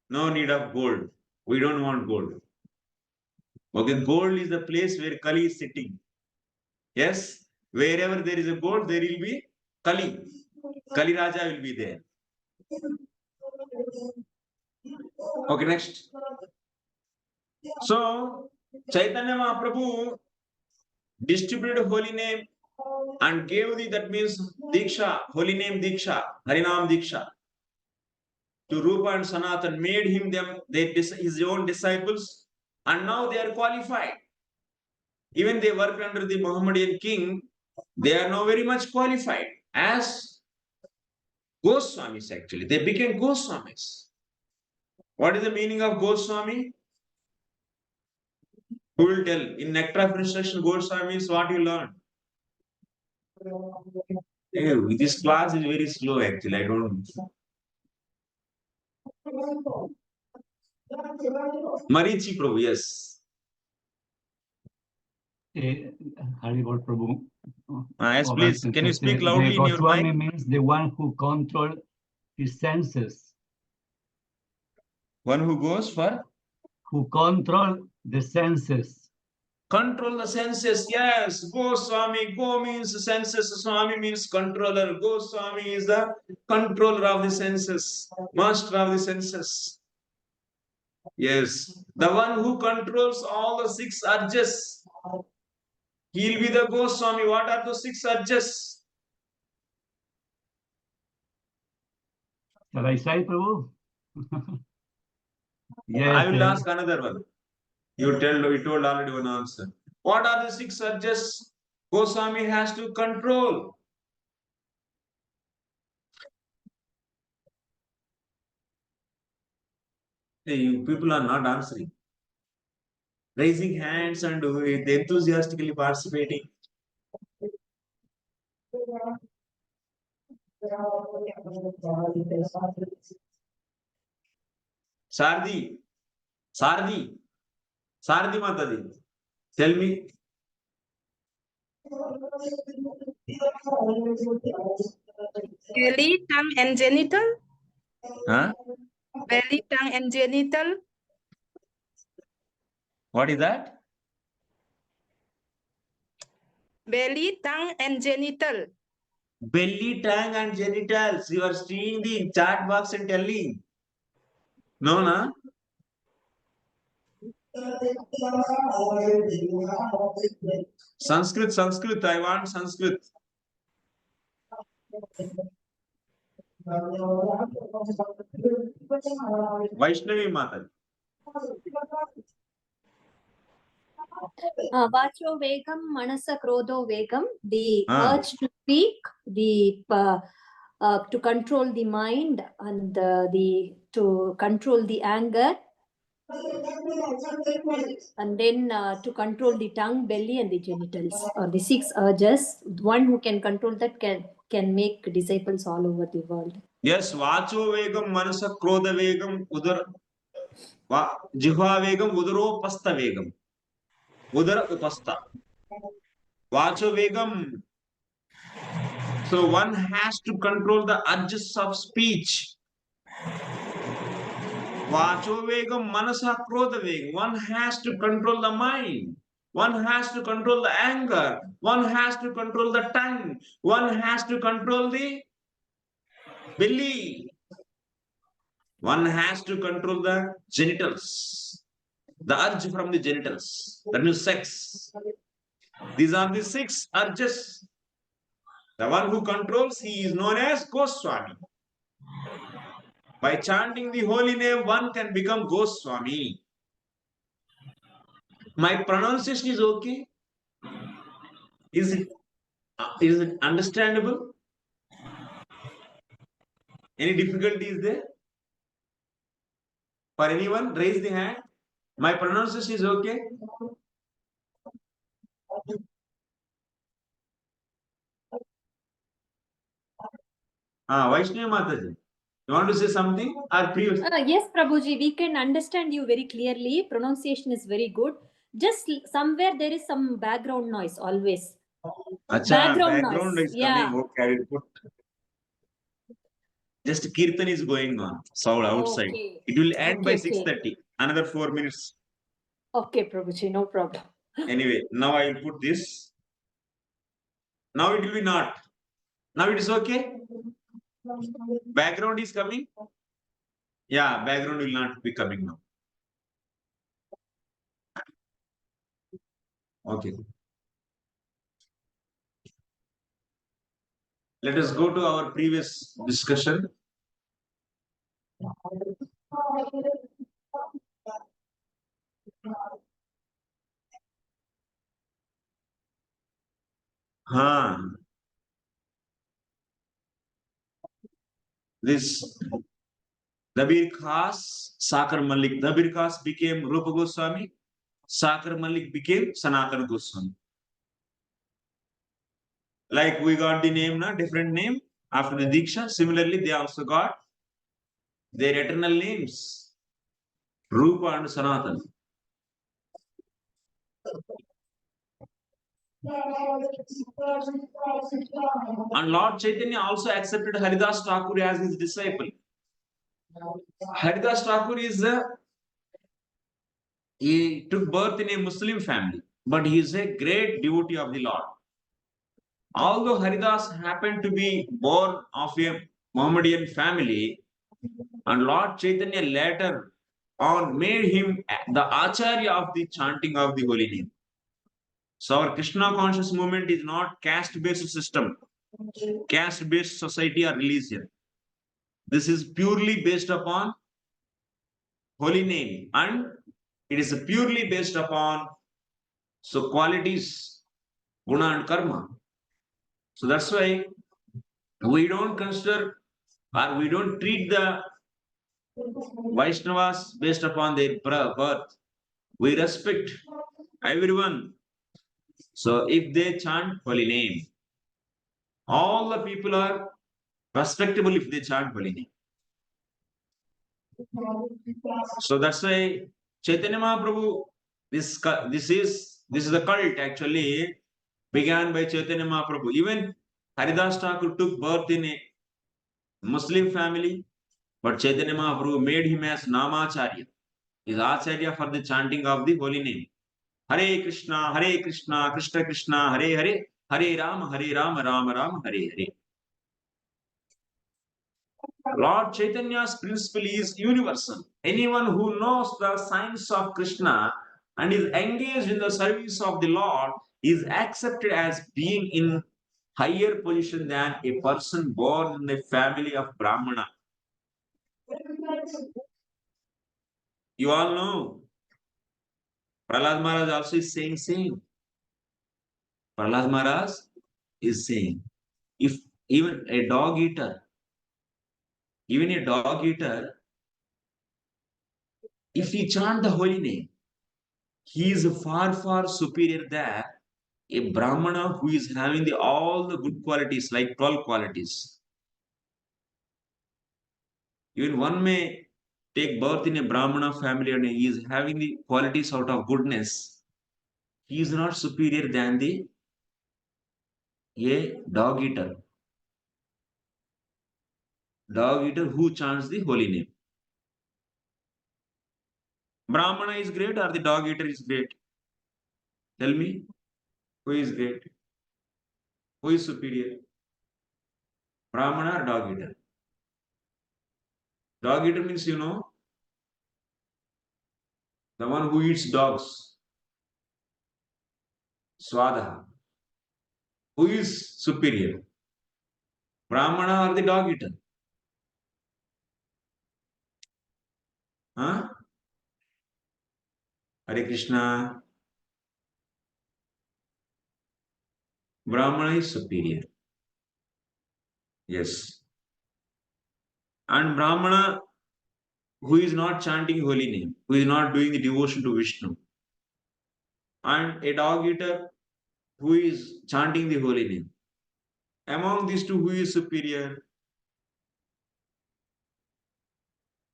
No need of gold. We don't want gold. Okay, gold is the place where Kali is sitting. Yes, wherever there is a gold, there will be Kali. Kali Raja will be there. Okay, next. So, Chaitanya Mahaprabhu distributed holy name and gave the, that means Diksha, holy name Diksha, Harinam Diksha, to Rupa and Sanatan, made him his own disciples, and now they are qualified. Even they worked under the Mohammedan king, they are now very much qualified as Goswamis actually. They became Goswamis. What is the meaning of Goswami? Who will tell? In Nectar of Instruction, Goswami is what you learn. Hey, this class is very slow actually. I don't know. Marichi Prabhu, yes. Haribol Prabhu. Yes, please. Can you speak The loudly in your Goswami mic? means the one who controls his senses. One who goes for? Who control the senses. Control the senses, yes. Goswami, Go means senses, Swami means controller. Goswami is the controller of the senses, master of the senses. Yes, the one who controls all the 6 urges. He'll be the Goswami. What are those 6 urges? Shall I say, Prabhu? Yes. I will ask another one. You told already one answer. What are the 6 urges Goswami has to control? Hey, people are not answering. Raising hands and enthusiastically participating. Sardi Mataji, tell me. Belly, tongue, and genital. Huh? Belly, tongue, and genital. What is that? Belly, tongue, and genital. Belly, tongue, and genitals. You are seeing the chat box and telling. No, na? Sanskrit. I want Sanskrit. Vaishnavi Mata. Vacho vegam, manasa krodho vegam, the Ah. urge to speak, to control the mind and to control the anger, and then to control the tongue, belly, and the genitals, or the 6 urges. One who can control that can make disciples all over the world. Yes, Vacho vegam, manasa krodha vegam, jihva vegam, udaropasta vegam. Udara upasta. Vacho vegam. So one has to control the urges of speech. Vacho vegam, manasa krodha vegam. One has to control the mind. One has to control the anger. One has to control the tongue. One has to control the belly. One has to control the genitals. The urge from the genitals. That means sex. These are the 6 urges. The one who controls, he is known as Goswami. By chanting the holy name, one can become Goswami. My pronunciation is okay? Is it understandable? Any difficulty is there? For anyone, raise the hand. My pronunciation is okay? Vaishnavi Mataji, you want to say something? Or previous? Yes, Prabhuji, we can understand you very clearly. Pronunciation is very good. Just somewhere there is some background noise always. Background noise. is coming. Okay, I will put. Just Kirtan is going on. So outside. Okay. It will end by Okay. 6:30. Another 4 minutes. Okay, Prabhuji, no problem. Anyway, now I will put this. Now it will be not. Now it is okay. Background is coming. Yeah, background will not be coming now. Okay. Let us go to our previous discussion. This Dabir Khas, Sakar Malik. Dabir Khas became Rupa Goswami. Sakar Malik became Sanatana Goswami. Like we got the name, different name after the Diksha. Similarly, they also got their eternal names, Rupa and Sanatana. And Lord Chaitanya also accepted Haridas Thakur as his disciple. Haridas Thakur he took birth in a Muslim family, but he is a great devotee of the Lord. Although Haridas happened to be born of a Mohammedan family, and Lord Chaitanya later on made him the Acharya of the chanting of the holy name. So our Krishna conscious movement is not caste-based system, caste-based society or religion. This is purely based upon holy name, and it is purely based upon qualities, guna and karma. So that's why we don't consider or we don't treat the Vaishnavas based upon their birth. We respect everyone. So if they chant holy name, all the people are respectable if they chant holy name. So that's why Chaitanya Mahaprabhu, this is the cult actually began by Chaitanya Mahaprabhu. Even Haridas Thakur took birth in a Muslim family, but Chaitanya Mahaprabhu made him as Namacharya. He is Acharya for the chanting of the holy name. Hare Krishna, Krishna Krishna, Hare Hare, Hare Rama, Rama Rama, Hare Hare. Lord Chaitanya's principle is universal. Anyone who knows the science of Krishna and is engaged in the service of the Lord is accepted as being in higher position than a person born in a family of Brahmana. You all know. Prahlad Maharaj also is saying same. Prahlad Maharaj is saying, if even a dog eater, if he chant the holy name, he is far, far superior than a Brahmana who is having all the good qualities, like 12 qualities. Even one may take birth in a Brahmana family and he is having the qualities out of goodness. He is not superior than a dog eater. Dog eater who chants the holy name. Brahmana is great or the dog eater is great? Tell me, who is great? Who is superior? Brahmana or dog eater? Dog eater means, you know, the one who eats dogs. Swadaha. Who is superior? Brahmana or the dog eater? Huh? Hare Krishna. Brahmana is superior. Yes. And Brahmana who is not chanting holy name, who is not doing the devotion to Vishnu. And a dog eater who is chanting the holy name. Among these two, who is superior?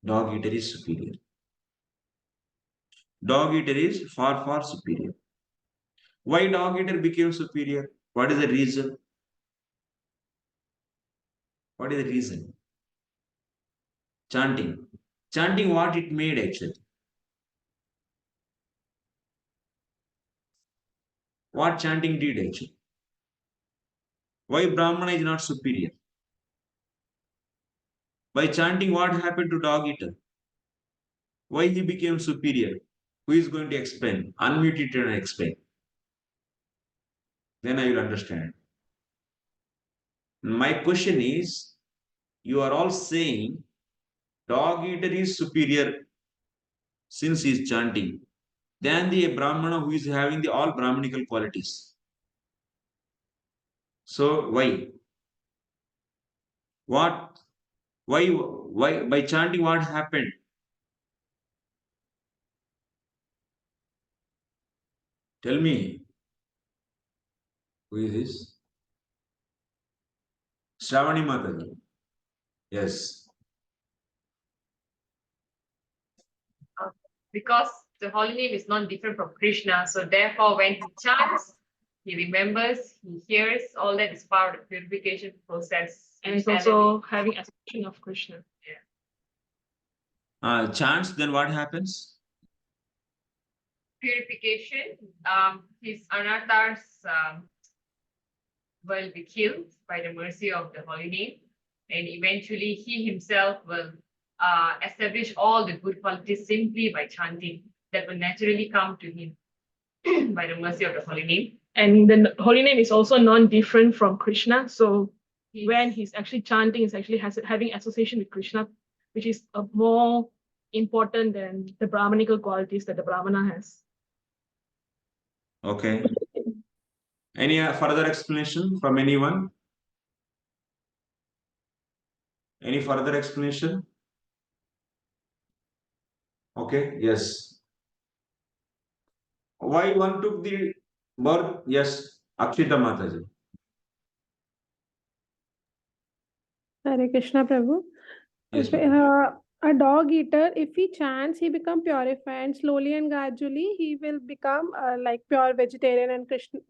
Dog eater is superior. Dog eater is far, far superior. Why dog eater became superior? What is the reason? What is the reason? Chanting. Chanting what it made actually. What chanting did actually. Why Brahmana is not superior? By chanting what happened to dog eater? Why he became superior? Who is going to explain? Unmute it and explain. Then I will understand. My question is, you are all saying dog eater is superior since he is chanting than the Brahmana who is having all Brahmanical qualities. So why? What? Why? By chanting what happened? Tell me. Who is this? Shravani Mataji. Yes. Because the holy name is not different from Krishna. So therefore, when he chants, he remembers, he hears, all that is part of the purification process. And it's also having association of Krishna. Chants, then what happens? Purification, his anarthas will be killed by the mercy of the holy name. And eventually he himself will establish all the good qualities simply by chanting that will naturally come to him by the mercy of the holy name. And the holy name is also non-different from Krishna. So when he's actually chanting, he's actually having association with Krishna, which is more important than the Brahmanical qualities that the Brahmana has. Okay. Any further explanation from anyone? Any further explanation? Okay, yes. Why one took the birth? Yes, Akshita Mataji. Hare Krishna Prabhu. Yes, A dog eater, if he chants, he become purified, and slowly and gradually he will become like pure vegetarian and Krishna,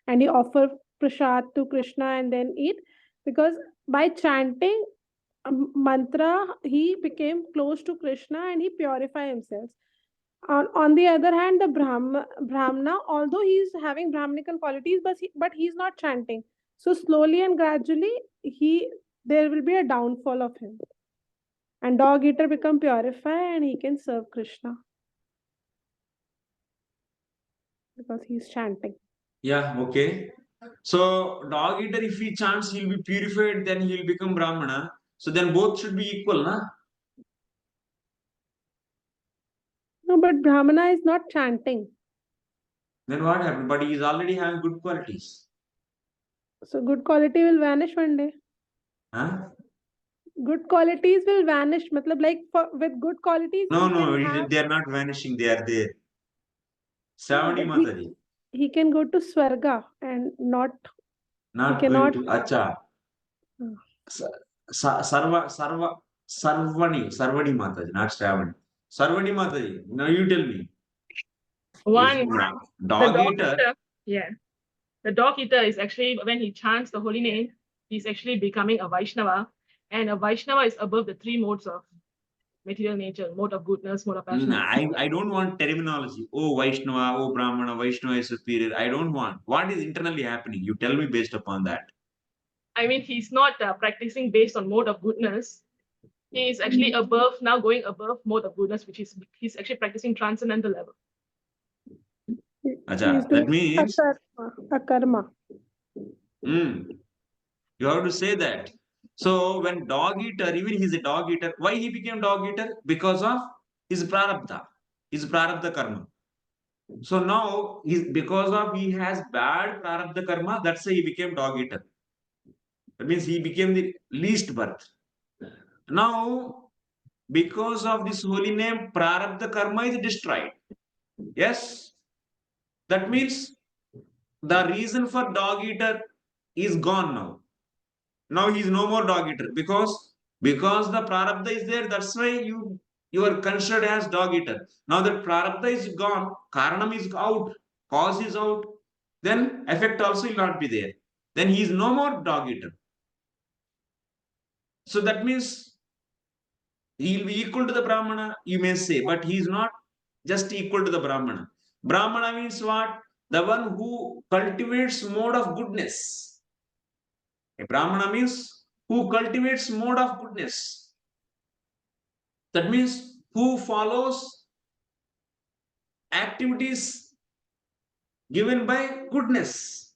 and he offer prasad to Krishna and then eat, because by chanting mantra he became close to Krishna and he purified himself. On the other hand, the Brahmana, although he is having Brahmanical qualities, but he is not chanting. So slowly and gradually there will be a downfall of him. And dog eater become purified and he can serve Krishna because he's chanting. Yeah, okay. So dog eater, if he chants, he'll be purified, then he'll become Brahmana. So then both should be equal, na? No, but Brahmana is not chanting. Then what happened? But he is already having good qualities. So good quality will vanish one day. Huh? Good qualities will vanish. Matlab, like with good qualities, No, he no, can have. they are not vanishing. They are there. Savani But Mataji. he can go to Swarga and not. Not he going cannot. to Acha. Hmm. Sarvani Mataji, not Savani. Sarvani Mataji. Now you tell me. One, If the dog dog eater, eater, yeah. The dog eater is actually, when he chants the holy name, he's actually becoming a Vaishnava. And a Vaishnava is above the three modes of material nature, mode of goodness, mode of passion. I don't want terminology. Oh, Vaishnava, oh, Brahmana, Vaishnava is superior. I don't want. What is internally happening? You tell me based upon that. I mean, he's not practicing based on mode of goodness. He is actually above, now going above mode of goodness, which is, he's actually practicing transcendental level. Acha, that means a karma. You have to say that. So when dog eater, even he's a dog eater, why he became dog eater? Because of his prarabdha karma. So now because of he has bad prarabdha karma, that's why he became dog eater. That means he became the least birth. Now, because of this holy name, prarabdha karma is destroyed. Yes. That means the reason for dog eater is gone now. Now he is no more dog eater because the prarabdha is there. That's why you are considered as dog eater. Now that prarabdha is gone, karanam is out, cause is out, then effect also will not be there. Then he is no more dog eater. So that means he will be equal to the Brahmana, you may say, but he is not just equal to the Brahmana. Brahmana means what? The one who cultivates mode of goodness. A Brahmana means who cultivates mode of goodness. That means who follows activities given by goodness,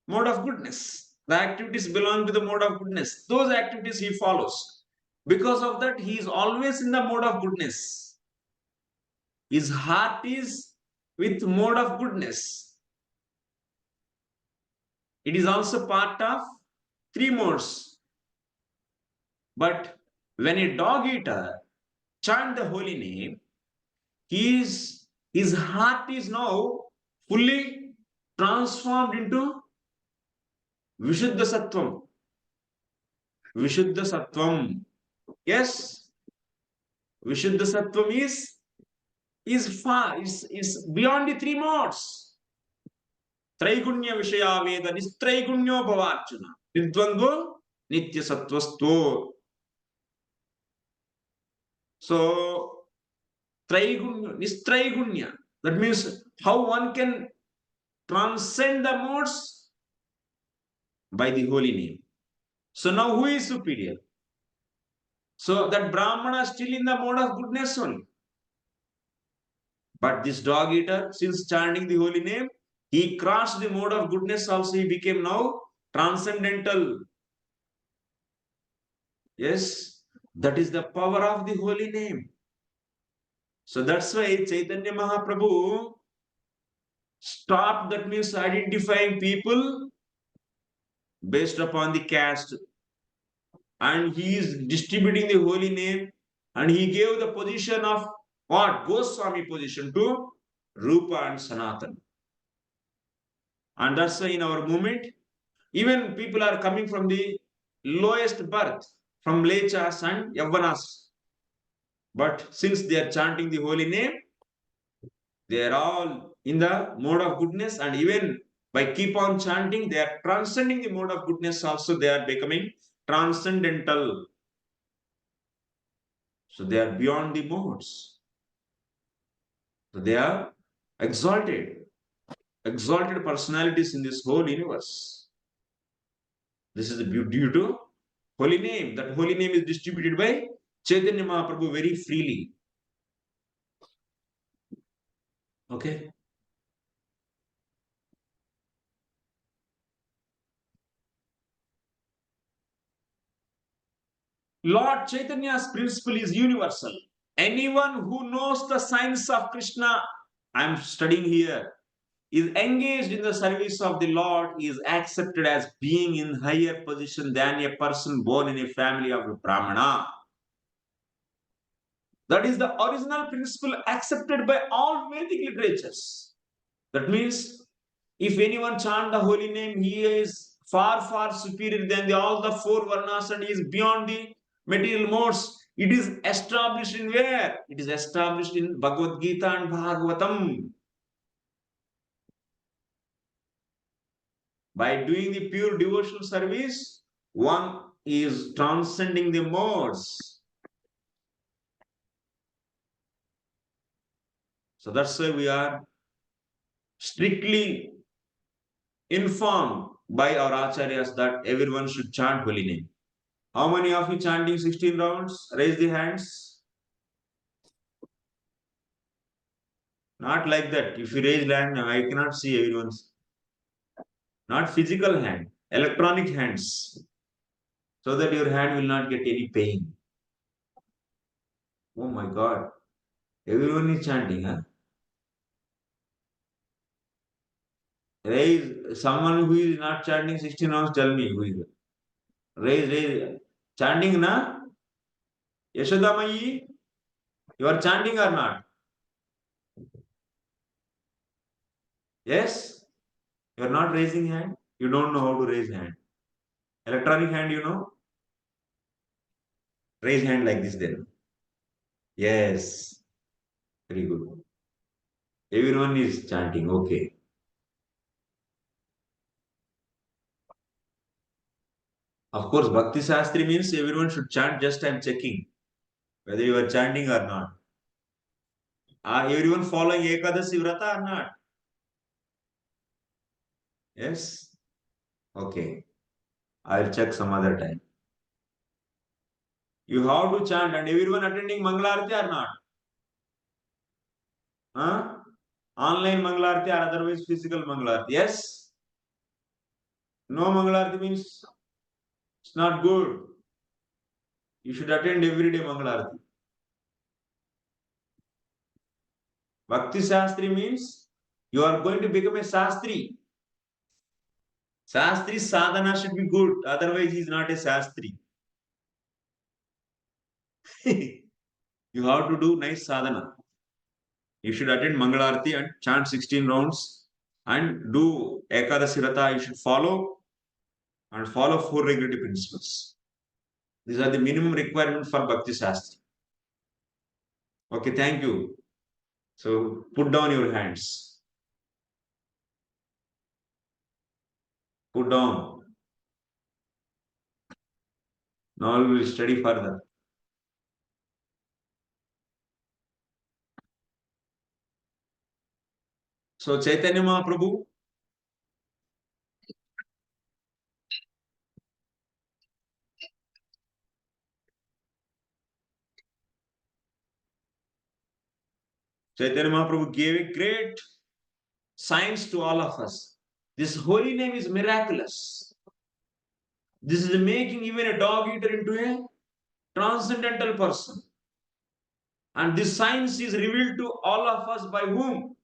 mode of goodness. The activities belong to the mode of goodness. Those activities he follows. Because of that, he is always in the mode of goodness. His heart is with mode of goodness. It is also part of three modes. But when a dog eater chant the holy name, his heart is now fully transformed into Vishuddha Sattvam. Vishuddha Sattvam. Yes, Vishuddha Sattvam is far, is beyond the three modes. Traigunya Vishaya Veda Nistraigunyo Bhavarjuna. Nidvandvo Nitya Sattvasto. So, Traigunya, Nistraigunya. That means how one can transcend the modes by the holy name. So now who is superior? So that Brahmana is still in the mode of goodness only. But this dog eater, since chanting the holy name, he crossed the mode of goodness also. He became now transcendental. Yes, that is the power of the holy name. So that's why Chaitanya Mahaprabhu stopped, that means identifying people based upon the caste. And he is distributing the holy name. And he gave the position of what? Goswami position to Rupa and Sanatana. And that's why in our movement, even people are coming from the lowest birth, from Lechas and Yavanas. But since they are chanting the holy name, they are all in the mode of goodness, and even by keep on chanting, they are transcending the mode of goodness also. They are becoming transcendental. So they are beyond the modes. So they are exalted personalities in this whole universe. This is due to holy name. That holy name is distributed by Chaitanya Mahaprabhu very freely. Okay. Lord Chaitanya's principle is universal. Anyone who knows the science of Krishna, I am studying here, is engaged in the service of the Lord, is accepted as being in higher position than a person born in a family of a Brahmana. That is the original principle accepted by all Vedic literatures. That means if anyone chant the holy name, he is far, far superior than all the four varnas and he is beyond the material modes. It is established in where? It is established in Bhagavad Gita and Bhagavatam. By doing the pure devotional service, one is transcending the modes. So that's why we are strictly informed by our acharyas that everyone should chant holy name. How many of you chanting 16 rounds? Raise the hands. Not like that. If you raise hand, I cannot see everyone's. Not physical hand, electronic hands. So that your hand will not get any pain. Oh my God. Everyone is chanting, huh? Raise someone who is not chanting 16 rounds, tell me who is it. Raise. Chanting, na? Yashodamayi, you are chanting or not? Yes? You are not raising hand? You don't know how to raise hand. Electronic hand, you know? Raise hand like this then. Yes. Very good. Everyone is chanting. Okay. Of course, Bhakti Shastri means everyone should chant. Just I am checking whether you are chanting or not. Are everyone following Ekadasi Vrata or not? Yes? Okay. I'll check some other time. You have to chant, and everyone attending Mangalarti or not? Huh? Online Mangalarti or otherwise physical Mangalarti? Yes? No Mangalarti means it's not good. You should attend every day Mangalarti. Bhakti Shastri means you are going to become a Shastri. Shastri sadhana should be good, otherwise he is not a Shastri. You have to do nice sadhana. You should attend Mangalarti and chant 16 rounds and do Ekadasi Vrata. You should follow and follow 4 regulative principles. These are the minimum requirements for Bhakti Shastri. Okay, thank you. So put down your hands. Put down. Now we will study further. So Chaitanya Mahaprabhu, Chaitanya Mahaprabhu gave a great science to all of us. This holy name is miraculous. This is making even a dog eater into a transcendental person. And this science is revealed to all of us by whom?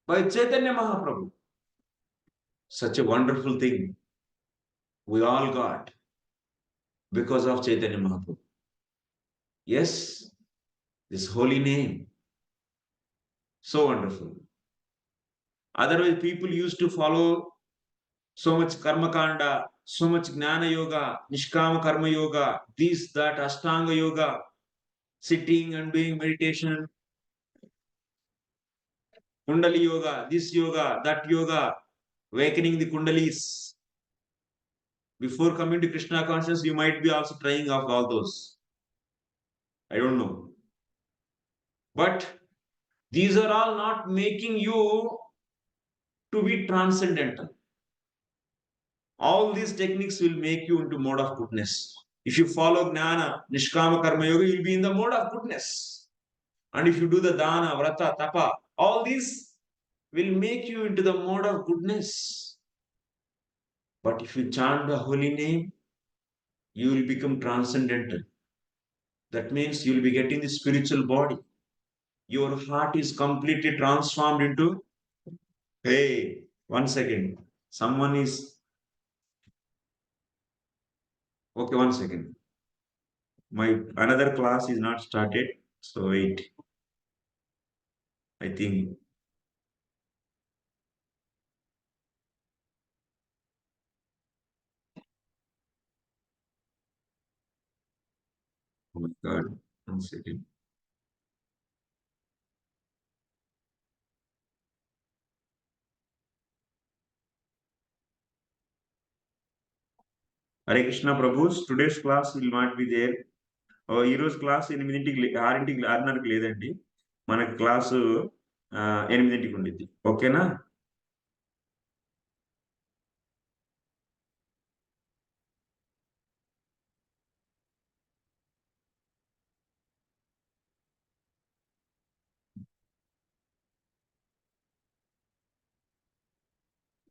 By Chaitanya Mahaprabhu. Such a wonderful thing we all got because of Chaitanya Mahaprabhu. Yes, this holy name. So wonderful. Otherwise, people used to follow so much karma kanda, so much jnana yoga, nishkama karma yoga, this, that, ashtanga yoga, sitting and doing meditation, kundali yoga, this yoga, that yoga, awakening the kundalis. Before coming to Krishna consciousness, you might be also trying off all those. I don't know. But these are all not making you to be transcendental. All these techniques will make you into mode of goodness. If you follow Jnana, Nishkama Karma Yoga, you will be in the mode of goodness. And if you do the Dana, Vrata, Tapa, all these will make you into the mode of goodness. But if you chant the holy name, you will become transcendental. That means you'll be getting the spiritual body. Your heart is completely transformed into, hey, 1 second. Someone is, okay, 1 second. My another class is not started. So wait. I think. Oh my God. 1 second. Hare Krishna Prabhus, today's class will not be there. ఈ రోజు class 8ంటికి 6న్నరకి లేదండి. మన class 8ంటికి ఉండిద్ది. ఓకేనా?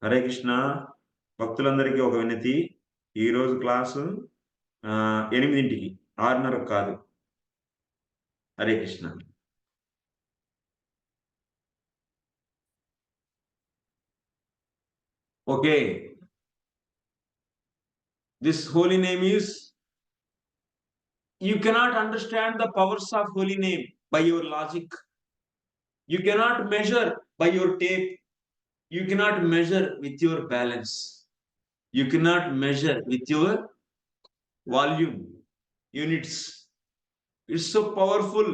హరే కృష్ణ భక్తులందరికీ ఒక వినతి. ఈ రోజు క్లాసు 8ంటికి 6:30 కాదు. Hare Krishna. Okay. This holy name is, you cannot understand the powers of holy name by your logic. You cannot measure by your tape. You cannot measure with your balance. You cannot measure with your volume, units. It's so powerful.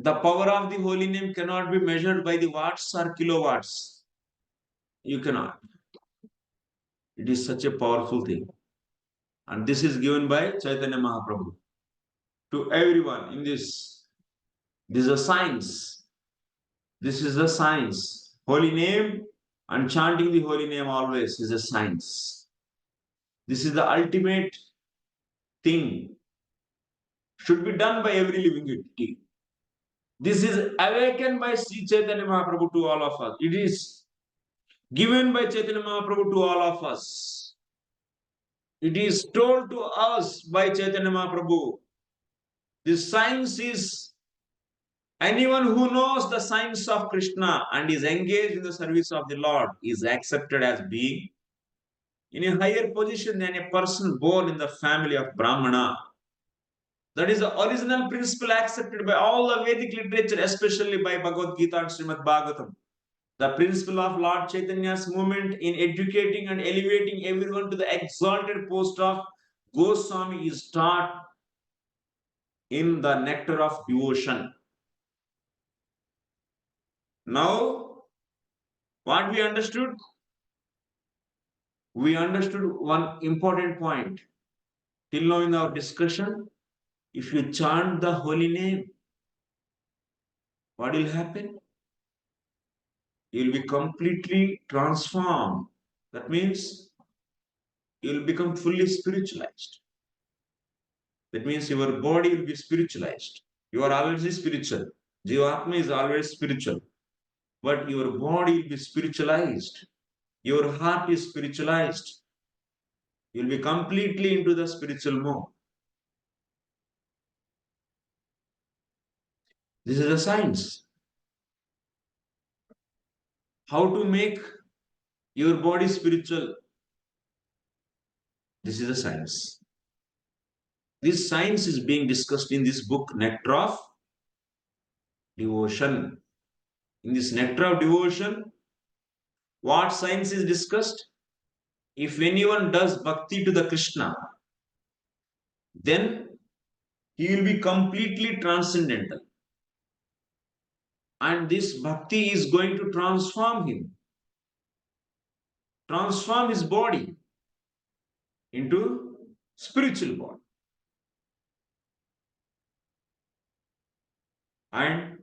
The power of the holy name cannot be measured by the watts or kilowatts. You cannot. It is such a powerful thing. And this is given by Chaitanya Mahaprabhu to everyone in this. This is a science. This is the science. Holy name and chanting the holy name always is a science. This is the ultimate thing. Should be done by every living entity. This is awakened by Sri Chaitanya Mahaprabhu to all of us. It is given by Chaitanya Mahaprabhu to all of us. It is told to us by Chaitanya Mahaprabhu. This science is, anyone who knows the science of Krishna and is engaged in the service of the Lord is accepted as being in a higher position than a person born in the family of Brahmana. That is the original principle accepted by all the Vedic literature, especially by Bhagavad Gita and Srimad Bhagavatam. The principle of Lord Chaitanya's movement in educating and elevating everyone to the exalted post of Goswami is taught in the Nectar of Devotion. Now, what we understood? We understood one important point. Till now in our discussion, if you chant the holy name, what will happen? You will be completely transformed. That means you will become fully spiritualized. That means your body will be spiritualized. You are always spiritual. Jivatma is always spiritual. But your body will be spiritualized. Your heart is spiritualized. You will be completely into the spiritual mode. This is a science. How to make your body spiritual? This is a science. This science is being discussed in this book, Nectar of Devotion. In this Nectar of Devotion, what science is discussed? If anyone does bhakti to the Krishna, then he will be completely transcendental. And this bhakti is going to transform him, transform his body into spiritual body. And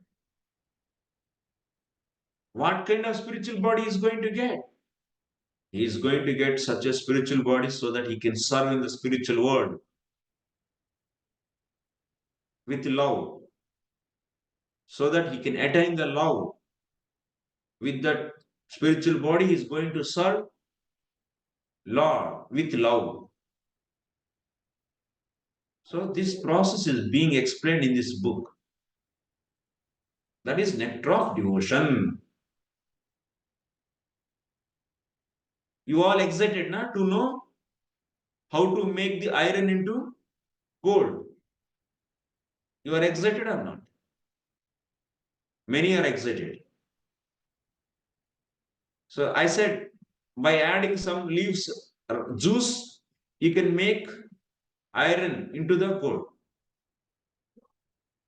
what kind of spiritual body is going to get? He is going to get such a spiritual body so that he can serve in the spiritual world with love, so that he can attain the love. With that spiritual body, he is going to serve Lord with love. So this process is being explained in this book. That is nectar of devotion. You all excited na, to know how to make the iron into gold? You are excited or not? Many are excited. So I said, by adding some leaves, juice, you can make iron into the gold.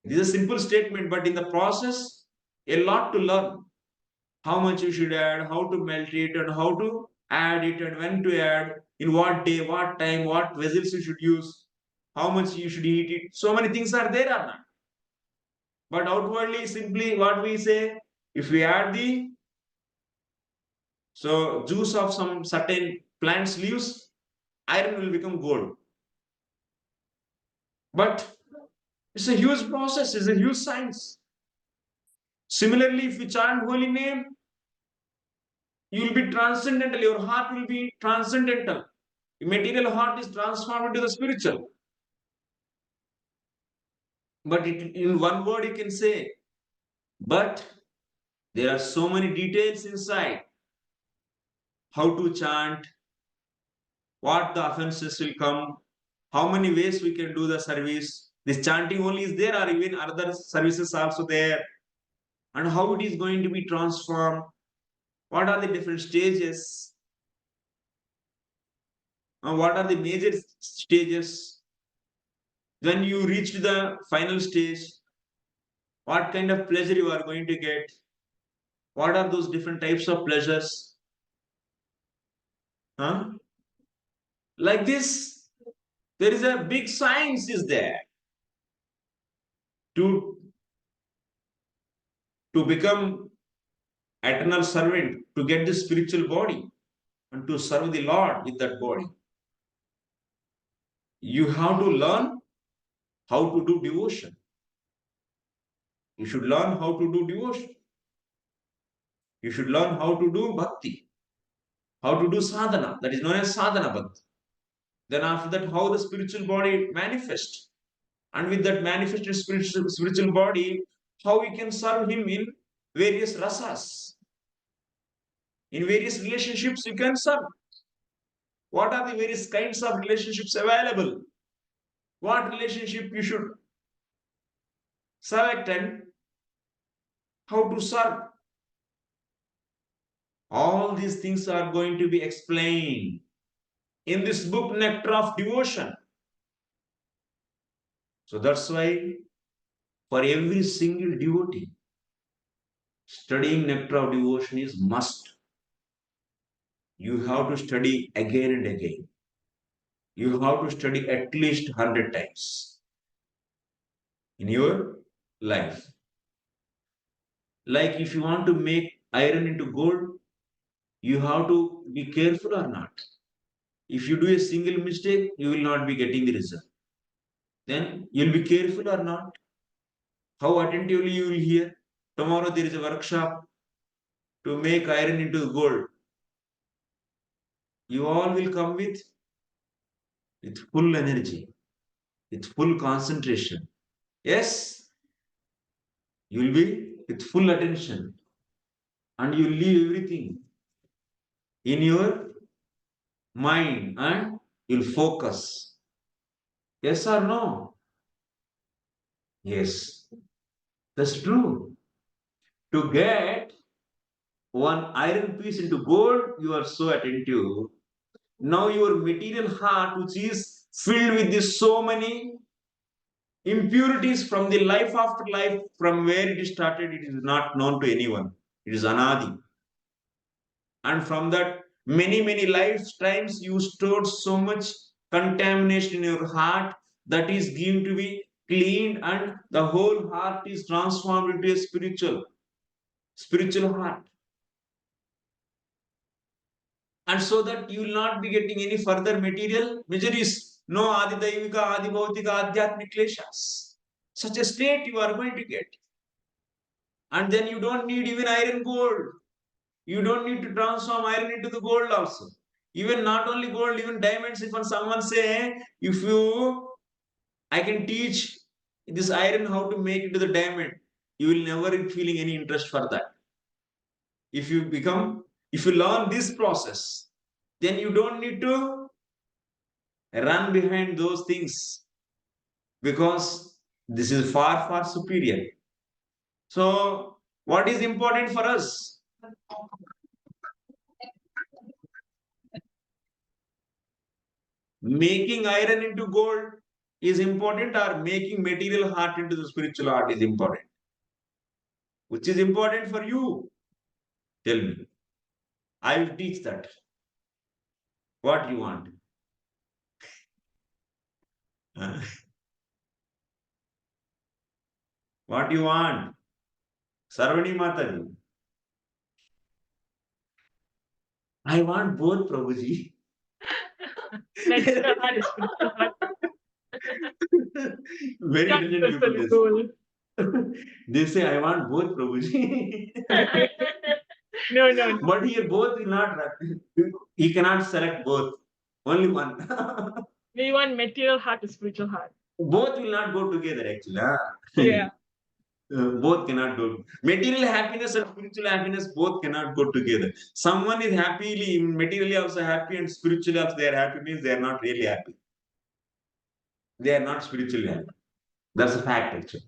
This is a simple statement, but in the process, a lot to learn. How much you should add, how to melt it, and how to add it, and when to add, in what day, what time, what vessels you should use, how much you should heat it. So many things are there or not. But outwardly, simply what we say, if we add the juice of some certain plants leaves, iron will become gold. But it's a huge process, it's a huge science. Similarly, if you chant holy name, you will be transcendental, your heart will be transcendental. The material heart is transformed into the spiritual. But in one word you can say, but there are so many details inside. How to chant, what the offenses will come, how many ways we can do the service. This chanting only is there, or even other services also there, and how it is going to be transformed. What are the different stages? What are the major stages? When you reach the final stage, what kind of pleasure you are going to get? What are those different types of pleasures? Like this, there is a big science is there to become eternal servant, to get the spiritual body and to serve the Lord with that body. You have to learn how to do devotion. You should learn how to do devotion. You should learn how to do bhakti, how to do sadhana, that is known as sadhana bhakti. Then after that, how the spiritual body manifests. And with that manifested spiritual body, how we can serve him in various rasas. In various relationships, you can serve. What are the various kinds of relationships available? What relationship you should select and how to serve? All these things are going to be explained in this book, Nectar of Devotion. So that's why for every single devotee, studying Nectar of Devotion is must. You have to study again and again. You have to study at least 100 times in your life. Like if you want to make iron into gold, you have to be careful or not. If you do a single mistake, you will not be getting the result. Then you'll be careful or not. How attentively you will hear. Tomorrow there is a workshop to make iron into gold. You all will come with full energy, with full concentration. Yes, you will be with full attention and you leave everything in your mind and you'll focus. Yes or no? Yes, that's true. To get one iron piece into gold, you are so attentive. Now your material heart, which is filled with this so many impurities from the life after life, from where it started, it is not known to anyone. It is anadi. And from that many lifetimes, you stored so much contamination in your heart that is given to be cleaned, and the whole heart is transformed into a spiritual heart. And so that you will not be getting any further material miseries. No adi daivika, adi bhautika, adhyatmik kleshas. Such a state you are going to get. And then you don't need even iron gold. You don't need to transform iron into the gold also. Even not only gold, even diamonds. If someone say, if you I can teach this iron how to make it to the diamond. You will never feeling any interest for that. If you learn this process, then you don't need to run behind those things, because this is far, far superior. So, what is important for us? Making iron into gold is important, or making material heart into the spiritual heart is important? Which is important for you? Tell me. I will teach that. What you want? What you want? Sarvani Mataji. I want both, Prabhuji. Natural heart is spiritual heart. Very Can't intelligent crystal people. is gold. They say, I want both, Prabhuji. No. But here both will not. He cannot select both. Only one. We want material heart to spiritual heart. Both will not go together, actually. Yeah. Both cannot go. Material happiness and spiritual happiness both cannot go together. Someone is happily, materially also happy, and spiritually also they are happy, means they are not really happy. They are not spiritually happy. That's a fact, actually.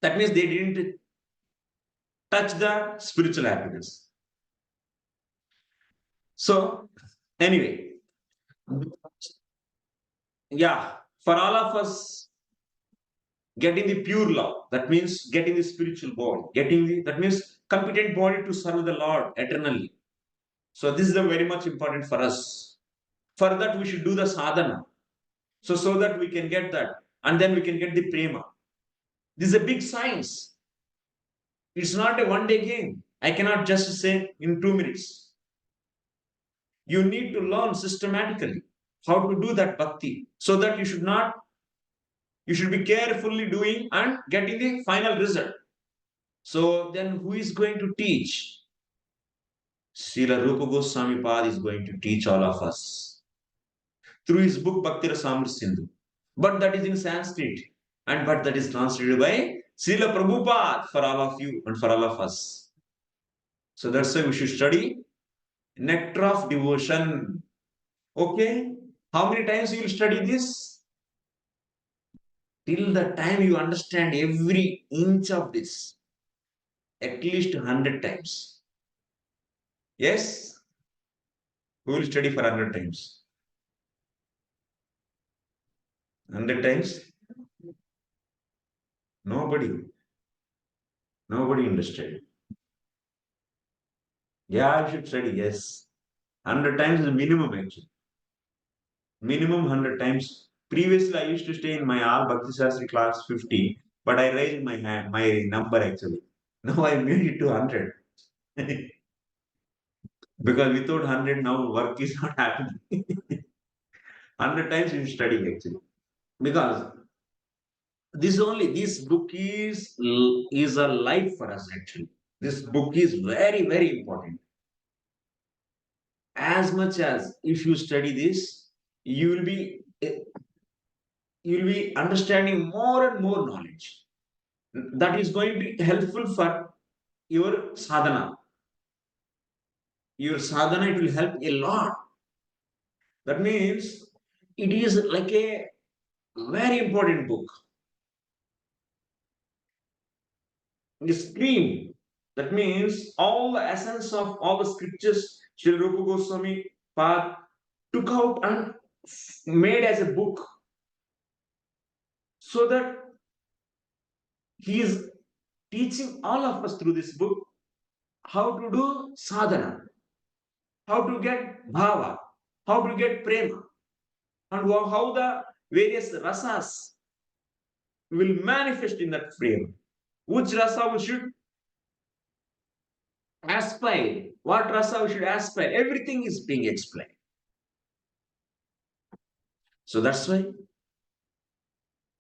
That means they didn't touch the spiritual happiness. So, anyway, yeah, for all of us, getting the pure love, that means getting the spiritual body, that means competent body to serve the Lord eternally. So this is very much important for us. For that, we should do the sadhana. So that we can get that, and then we can get the prema. This is a big science. It's not a one-day game. I cannot just say in 2 minutes. You need to learn systematically how to do that bhakti, so that you should be carefully doing and getting the final result. So then who is going to teach? Srila Rupa Goswami Pad is going to teach all of us through his book Bhakti Rasamrita Sindhu. But that is in Sanskrit, but that is translated by Srila Prabhupada for all of you and for all of us. So that's why we should study Nectar of Devotion. Okay? How many times you will study this? Till the time you understand every inch of this. At least 100 times. Yes? Who will study for 100 times? 100 times? Nobody. Nobody understood. Yeah, I should study, yes. 100 times is the minimum, actually. Minimum 100 times. Previously, I used to stay in my all Bhakti Shastri class 50, but I raised my hand, my number actually. Now I made it to 100. Because without 100, now work is not happening. 100 times you study actually. Because this book is a life for us actually. This book is very, very important. As much as if you study this, you will be understanding more and more knowledge. That is going to be helpful for your sadhana. Your sadhana, it will help a lot. That means it is like a very important book. The stream. That means all the essence of all the scriptures Srila Rupa Goswami Pad took out and made as a book, so that he is teaching all of us through this book how to do sadhana, how to get bhava, how to get prema, and how the various rasas will manifest in that frame. Which rasa we should aspire, what rasa we should aspire, everything is being explained. So that's why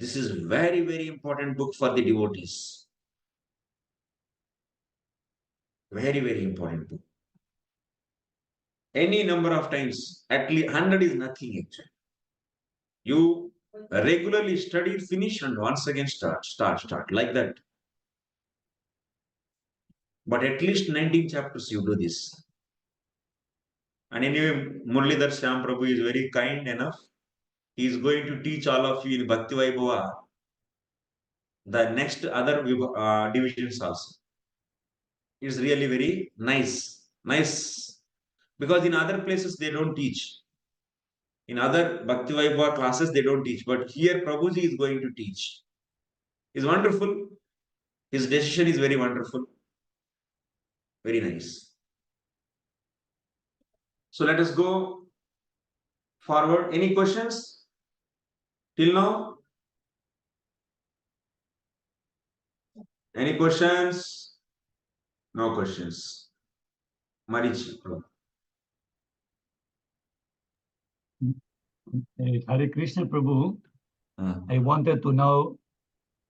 this is very, very important book for the devotees. Very, very important book. Any number of times, at least 100 is nothing actually. You Regularly study, finish, and once again start, like that. But at least 19 chapters you do this. And anyway, Muralidhar Shyam Prabhu is very kind enough. He is going to teach all of you in Bhakti Vaibhava the next other divisions also. It's really very nice. Because in other places they don't teach. In other Bhakti Vaibhava classes they don't teach. But here Prabhuji is going to teach. It's wonderful. His decision is very wonderful. Very nice. So let us go forward. Any questions till now? Any questions? No questions. Marichi. Hare Krishna Prabhu, I wanted to know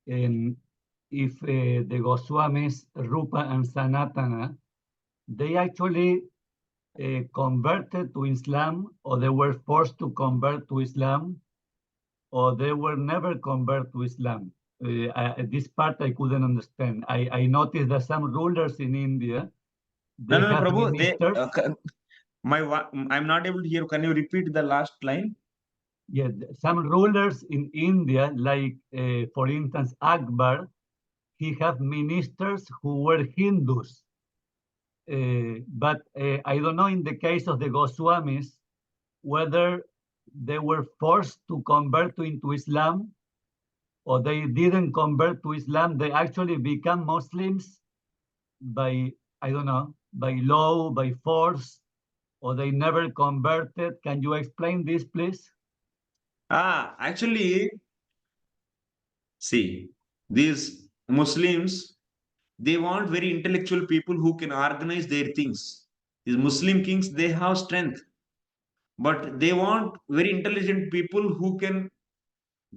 if the Goswamis Rupa and Sanatana, they actually converted to Islam, or they were forced to convert to Islam, or they were never convert to Islam. This part I couldn't understand. I noticed that some rulers in India, they No, have Prabhu, ministers. I'm not able to hear. Can you repeat the last line? Yeah, some rulers in India, like for instance Akbar, he have ministers who were Hindus. But I don't know in the case of the Goswamis whether they were forced to convert into Islam or they didn't convert to Islam. They actually become Muslims by, I don't know, by law, by force, or they never converted. Can you explain this, please? Actually, see, these Muslims, they want very intellectual people who can organize their things. These Muslim kings, they have strength, but they want very intelligent people who can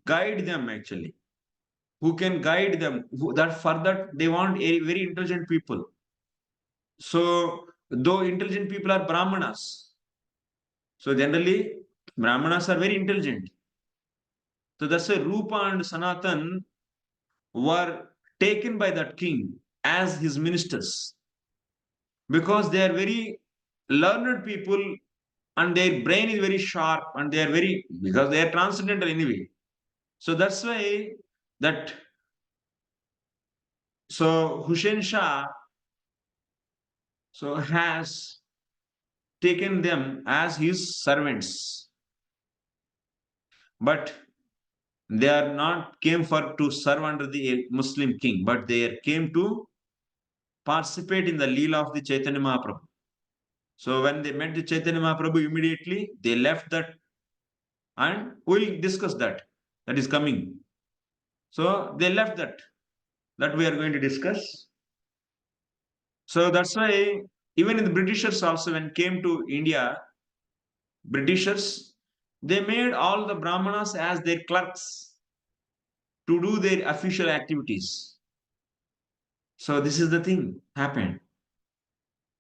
guide them actually, who can guide them. For that, they want very intelligent people. So, though intelligent people are Brahmanas, so generally, Brahmanas are very intelligent. So that's why Rupa and Sanatan were taken by that king as his ministers because they are very learned people and their brain is very sharp and they are very, because they are transcendental anyway. So that's why that, so Hussein Shah so has taken them as his servants. But they are not came for to serve under the Muslim king, but they came to participate in the Leela of the Chaitanya Mahaprabhu. So when they met the Chaitanya Mahaprabhu, immediately they left that, and we'll discuss that. That is coming. So they left that. That we are going to discuss. So that's why even in the Britishers also, when came to India, Britishers, they made all the Brahmanas as their clerks to do their official activities. So this is the thing happened.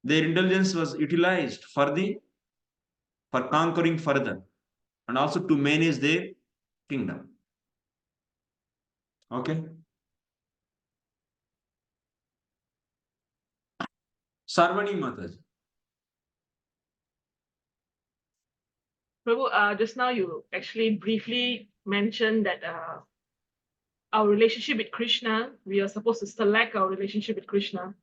Their intelligence was utilized for conquering further and also to manage their kingdom. Okay. Sarvani Mataji. Prabhu, just now you actually briefly mentioned that our relationship with Krishna, we are supposed to select our relationship with Krishna.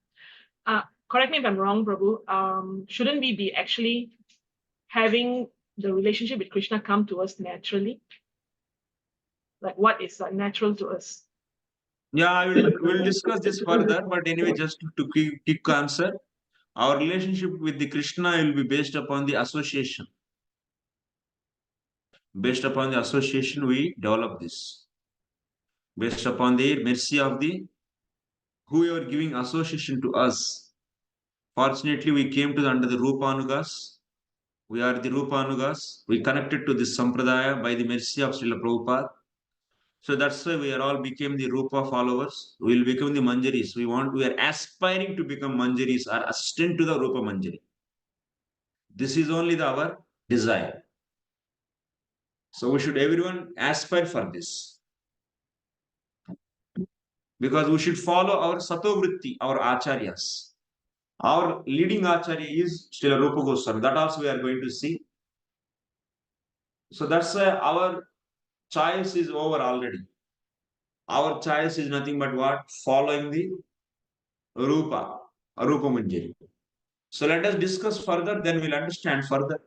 Correct me if I'm wrong, Prabhu. Shouldn't we be actually having the relationship with Krishna come to us naturally? Like what is natural to us? Yeah, we'll discuss this further. But anyway, just to quick answer, our relationship with the Krishna will be based upon the association. Based upon the association, we develop this. Based upon the mercy of the whoever giving association to us. Fortunately, we came to under the Rupanugas. We are the Rupanugas. We connected to this Sampradaya by the mercy of Srila Prabhupada. So that's why we are all became the Rupa followers. We will become the Manjaris. We are aspiring to become Manjaris or assistant to the Rupa Manjari. This is only our desire. So we should everyone aspire for this. Because we should follow our satovritti, our acharyas. Our leading acharya is Srila Rupa Goswami. That also we are going to see. So that's why our choice is over already. Our choice is nothing but what? Following the Rupa, Rupa Manjari. So let us discuss further, then we'll understand further.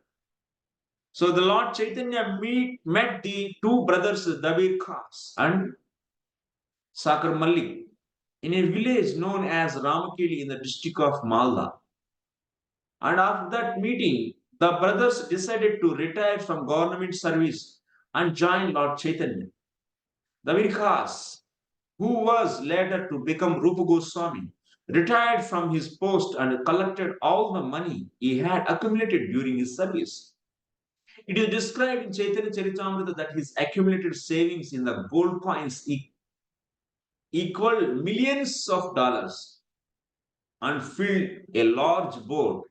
So the Lord Chaitanya met the two brothers, Dabir Khas and Sakar Malik, in a village known as Ramakeli in the district of Malda. And after that meeting, the brothers decided to retire from government service and join Lord Chaitanya. Dabir Khas, who was later to become Rupa Goswami, retired from his post and collected all the money he had accumulated during his service. It is described in Chaitanya Charitamrita that his accumulated savings in the gold coins equaled millions of dollars and filled a large boat.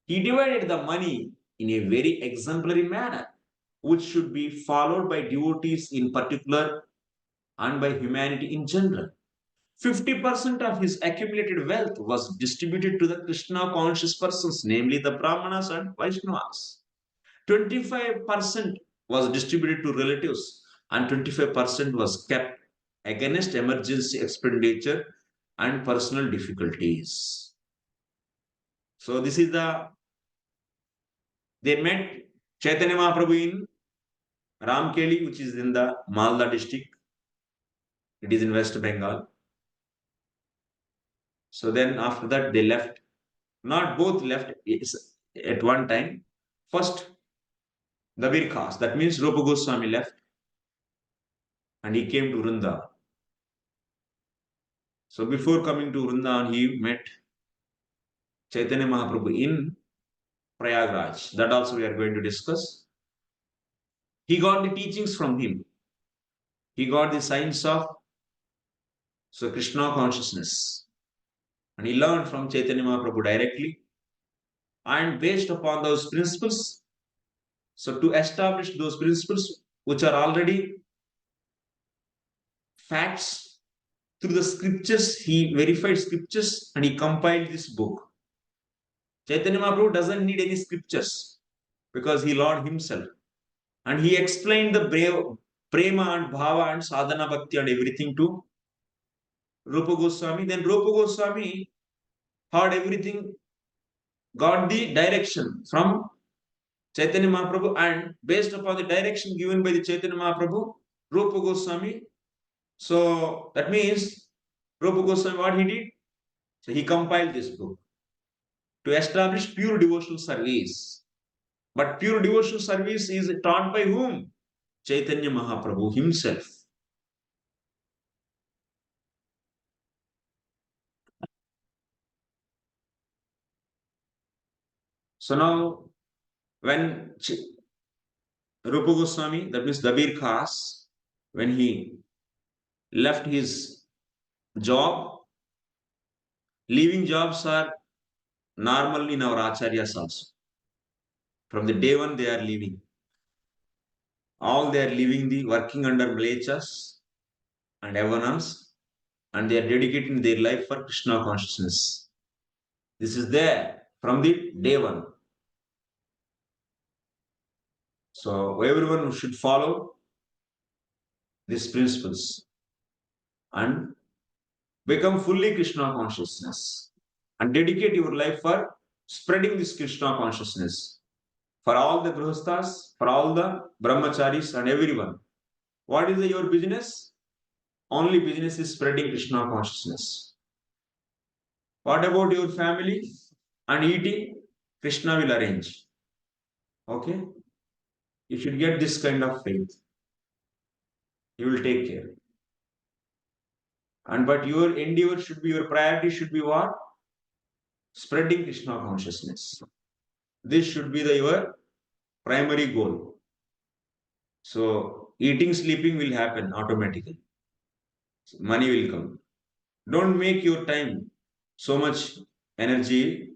He divided the money in a very exemplary manner, which should be followed by devotees in particular and by humanity in general. 50% of his accumulated wealth was distributed to the Krishna conscious persons, namely the Brahmanas and Vaishnavas. 25% was distributed to relatives, and 25% was kept against emergency expenditure and personal difficulties. So this is they met Chaitanya Mahaprabhu in Ramkeli, which is in the Malda district. It is in West Bengal. So then after that they left. Not both left at one time. First, Dabir Khas, that means Rupa Goswami left and he came to Vrindavan. So before coming to Vrindavan, he met Chaitanya Mahaprabhu in Prayagraj. That also we are going to discuss. He got the teachings from him. He got the science of Krishna consciousness. And he learned from Chaitanya Mahaprabhu directly. And based upon those principles, so to establish those principles, which are already facts through the scriptures, he verified scriptures and he compiled this book. Chaitanya Mahaprabhu doesn't need any scriptures because he Lord himself. And he explained the prema and bhava and sadhana bhakti and everything to Rupa Goswami. Then Rupa Goswami heard everything, got the direction from Chaitanya Mahaprabhu, and based upon the direction given by the Chaitanya Mahaprabhu, Rupa Goswami. So that means Rupa Goswami, what he did? So he compiled this book to establish pure devotional service. But pure devotional service is taught by whom? Chaitanya Mahaprabhu himself. So now, when Rupa Goswami, that means Dabir Khas, when he left his job, leaving jobs are normal in our acharyas also. From the day one, they are leaving. All they are leaving the working under Mlechas and Yavanas, and they are dedicating their life for Krishna consciousness. This is there from the day one. So everyone should follow these principles and become fully Krishna consciousness and dedicate your life for spreading this Krishna consciousness for all the grihasthas, for all the brahmacharis and everyone. What is your business? Only business is spreading Krishna consciousness. What about your family and eating? Krishna will arrange. Okay? You should get this kind of faith. He will take care. And but your endeavor should be, your priority should be what? Spreading Krishna consciousness. This should be your primary goal. So eating, sleeping will happen automatically. Money will come. Don't make your time so much energy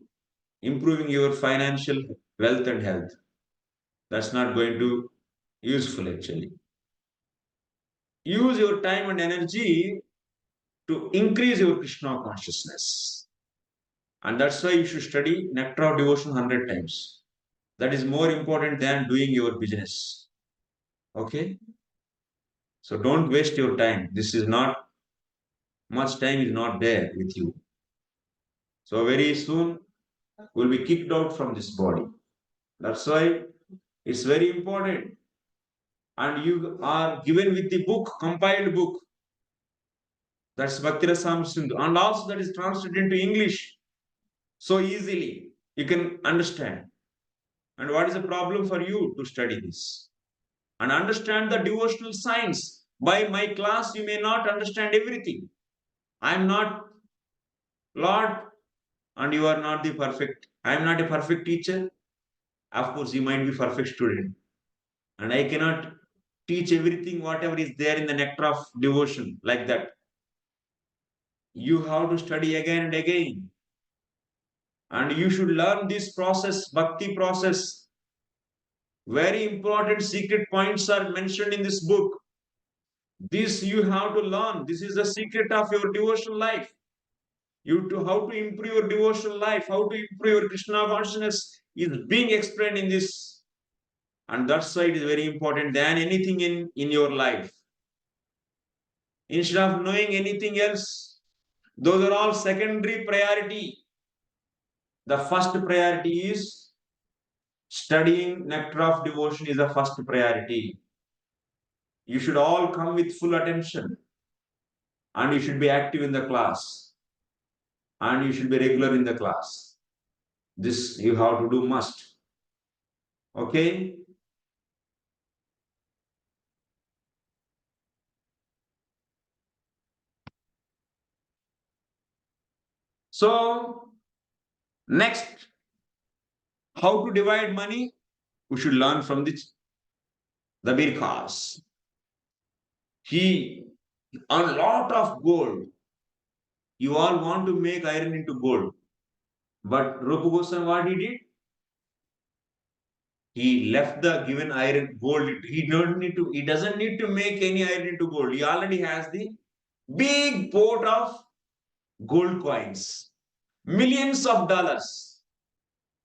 improving your financial wealth and health. That's not going to useful actually. Use your time and energy to increase your Krishna consciousness. And that's why you should study Nectar of Devotion 100 times. That is more important than doing your business. Okay? So don't waste your time. This is not, much time is not there with you. So very soon, will be kicked out from this body. That's why it's very important. And you are given with the book, compiled book. That's Bhakti Rasamrita Sindhu. And also that is translated into English. So easily you can understand. And what is the problem for you to study this? And understand the devotional science. By my class, you may not understand everything. I am not Lord, and you are not the perfect. I am not a perfect teacher. Of course, you might be perfect student. And I cannot teach everything, whatever is there in the nectar of devotion, like that. You have to study again and again. And you should learn this process, bhakti process. Very important secret points are mentioned in this book. This you have to learn. This is the secret of your devotional life. You to how to improve your devotional life, how to improve your Krishna consciousness is being explained in this. And that's why it is very important than anything in your life. Instead of knowing anything else, those are all secondary priority. The first priority is studying nectar of devotion is the first priority. You should all come with full attention. And you should be active in the class. And you should be regular in the class. This you have to do must. Okay? So, next, how to divide money? We should learn from the Birkas. He a lot of gold. You all want to make iron into gold. But Rupa Goswami, what he did? He left the given iron gold. He doesn't need to make any iron into gold. He already has the big pot of gold coins. Millions of dollars.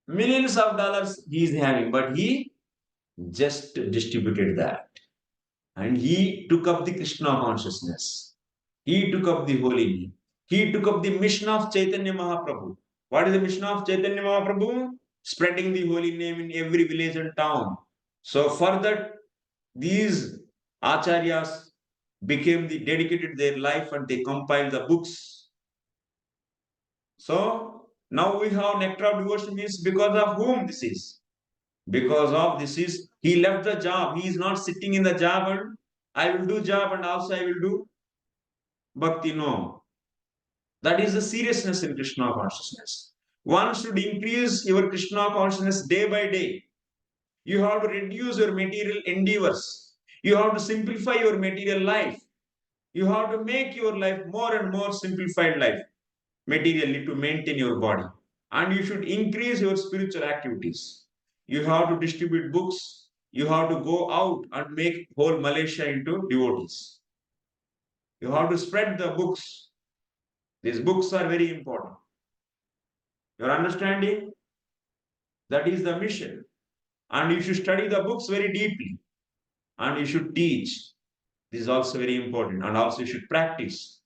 Millions of dollars he is having, but he just distributed that. And he took up the Krishna consciousness. He took up the holy name. He took up the mission of Chaitanya Mahaprabhu. What is the mission of Chaitanya Mahaprabhu? Spreading the holy name in every village and town. So for that, these acharyas became the dedicated their life and they compiled the books. So now we have nectar of devotion means because of whom this is? Because of this is, he left the job. He is not sitting in the job and I will do job and also I will do bhakti. No. That is the seriousness in Krishna consciousness. One should increase your Krishna consciousness day by day. You have to reduce your material endeavors. You have to simplify your material life. You have to make your life more and more simplified life materially to maintain your body. And you should increase your spiritual activities. You have to distribute books. You have to go out and make whole Malaysia into devotees. You have to spread the books. These books are very important. Your understanding? That is the mission. And you should study the books very deeply. And you should teach. This is also very important. And also you should practice.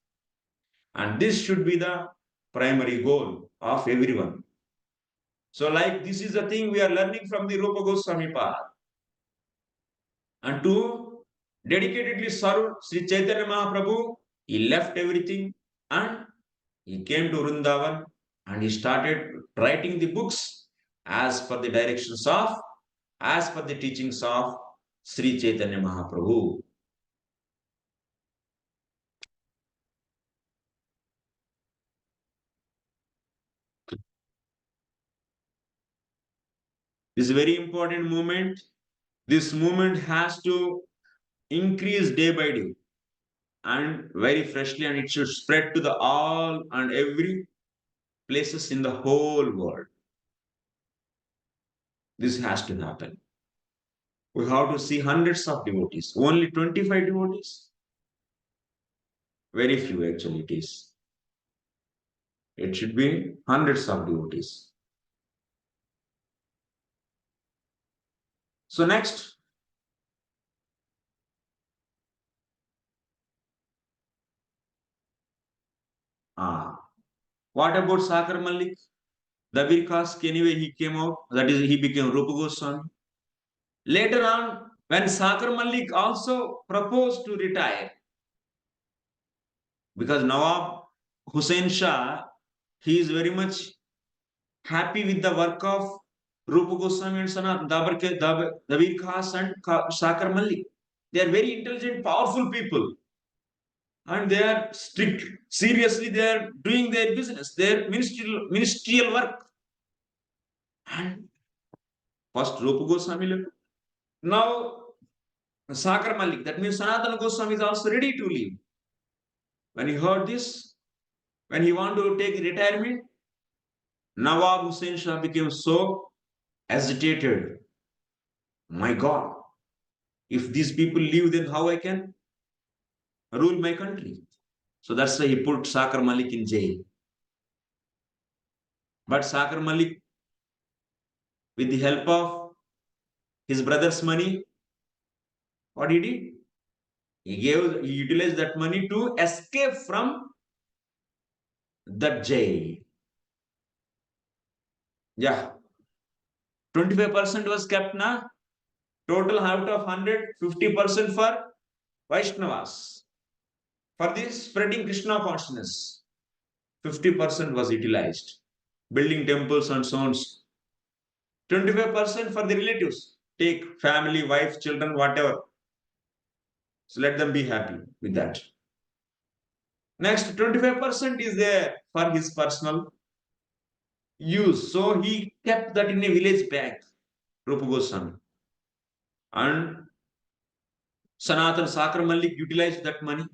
And this should be the primary goal of everyone. So like this is the thing we are learning from the Rupa Goswami path. And to dedicatedly serve Sri Chaitanya Mahaprabhu, he left everything and he came to Vrindavan and he started writing the books as per the directions of, as per the teachings of Sri Chaitanya Mahaprabhu. This is a very important movement. This movement has to increase day by day and very freshly, and it should spread to the all and every places in the whole world. This has to happen. we have to see hundreds of devotees. Only 25 devotees? Very few actually it is. It should be hundreds of devotees. So next, what about Sakar Malik? The Birkas, anyway, he came out, that is, he became Rupa Goswami. Later on, when Sakar Malik also proposed to retire, because Nawab Hussain Shah, he is very much happy with the work of Rupa Goswami and Sanat, Dabir Khas and Sakar Malik. They are very intelligent, powerful people. And they are strict. Seriously, they are doing their business, their ministerial work. And first Rupa Goswami left. Now Sakar Malik, that means Sanatana Goswami is also ready to leave. When he heard this, when he wanted to take retirement, Nawab Hussain Shah became so agitated. My God, if these people leave, then how I can rule my country? So that's why he put Sakar Malik in jail. But Sakar Malik, with the help of his brother's money, what he did? He utilized that money to escape from that jail. Yeah. 25% was kept now. Total out of 100, 50% for Vaishnavas. For this spreading Krishna consciousness, 50% was utilized. Building temples and so on. 25% for the relatives. Take family, wife, children, whatever. So let them be happy with that. Next, 25% is there for his personal use. So he kept that in a village bank, Rupa Goswami. And Sanatan Sakar Malik utilized that money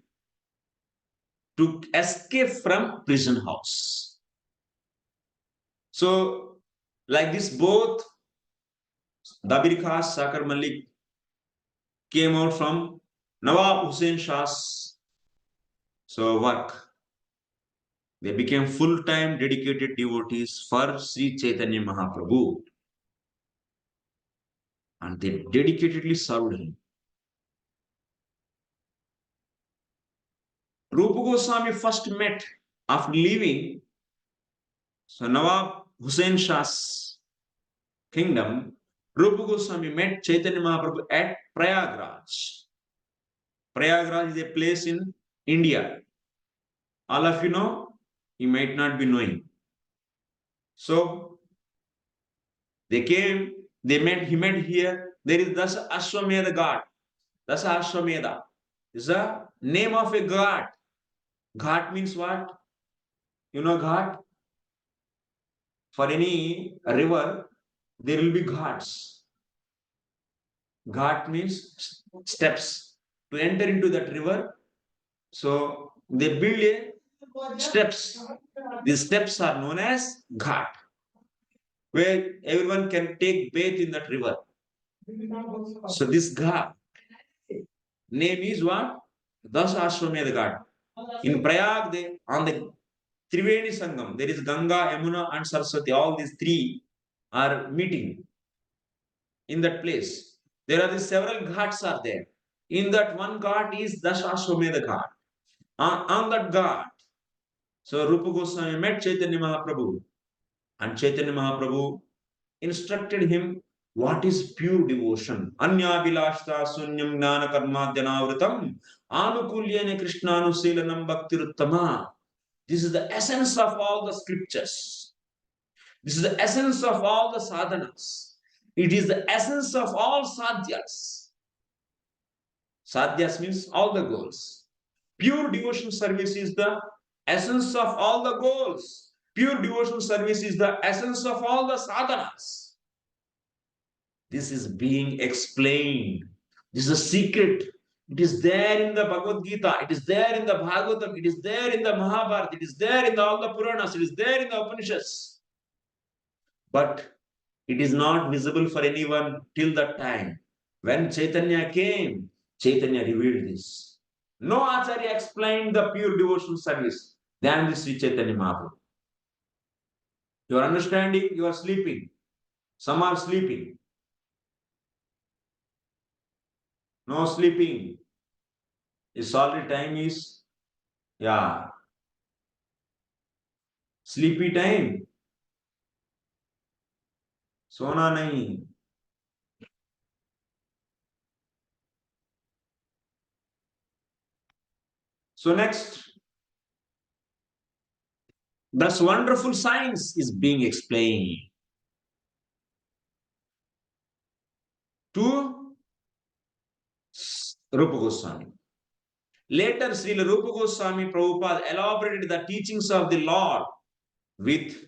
to escape from prison house. So, like this, both Dabir Khas, Sakar Malik came out from Nawab Hussain Shah's work. They became full-time dedicated devotees for Sri Chaitanya Mahaprabhu. And they dedicatedly served him. Rupa Goswami first met after leaving Nawab Hussain Shah's kingdom. Rupa Goswami met Chaitanya Mahaprabhu at Prayagraj. Prayagraj is a place in India. All of you know, you might not be knowing. So they came, he met here. There is Dasa Ashwamedha Ghat. Dasa Ashwamedha is the name of a ghat. Ghat means what? You know ghat? For any river, there will be ghats. Ghat means steps. To enter into that river, so they build a steps. These steps are known as ghat, where everyone can take bath in that river. So this ghat name is what? Dasa Ashwamedha Ghat. In Prayag, on the Triveni Sangam, there is Ganga, Yamuna, and Saraswati. All these three are meeting in that place. There are several ghats are there. In that one ghat is Dasha Ashwamedha Ghat. On that ghat, so Rupa Goswami met Chaitanya Mahaprabhu, and Chaitanya Mahaprabhu instructed him what is pure devotion. Anya Vilashta Sunyam Gnana Karma Dhyanavritam Anukulyene Krishnanusilanam Bhaktiruttama. This is the essence of all the scriptures. This is the essence of all the sadhanas. It is the essence of all sadhyas. Sadhyas means all the goals. Pure devotion service is the essence of all the goals. Pure devotion service is the essence of all the sadhanas. This is being explained. This is a secret. It is there in the Bhagavad Gita. It is there in the Bhagavatam. It is there in the Mahabharata. It is there in all the Puranas. It is there in the Upanishads. But it is not visible for anyone till that time. When Chaitanya came, Chaitanya revealed this. No Acharya explained the pure devotional service than the Sri Chaitanya Mahaprabhu. You are understanding? You are sleeping. Some are sleeping. No sleeping. It's already time is, yeah, sleepy time. Sona nahi. So next, thus wonderful science is being explained to Rupa Goswami. Later, Srila Rupa Goswami Prabhupada elaborated the teachings of the Lord with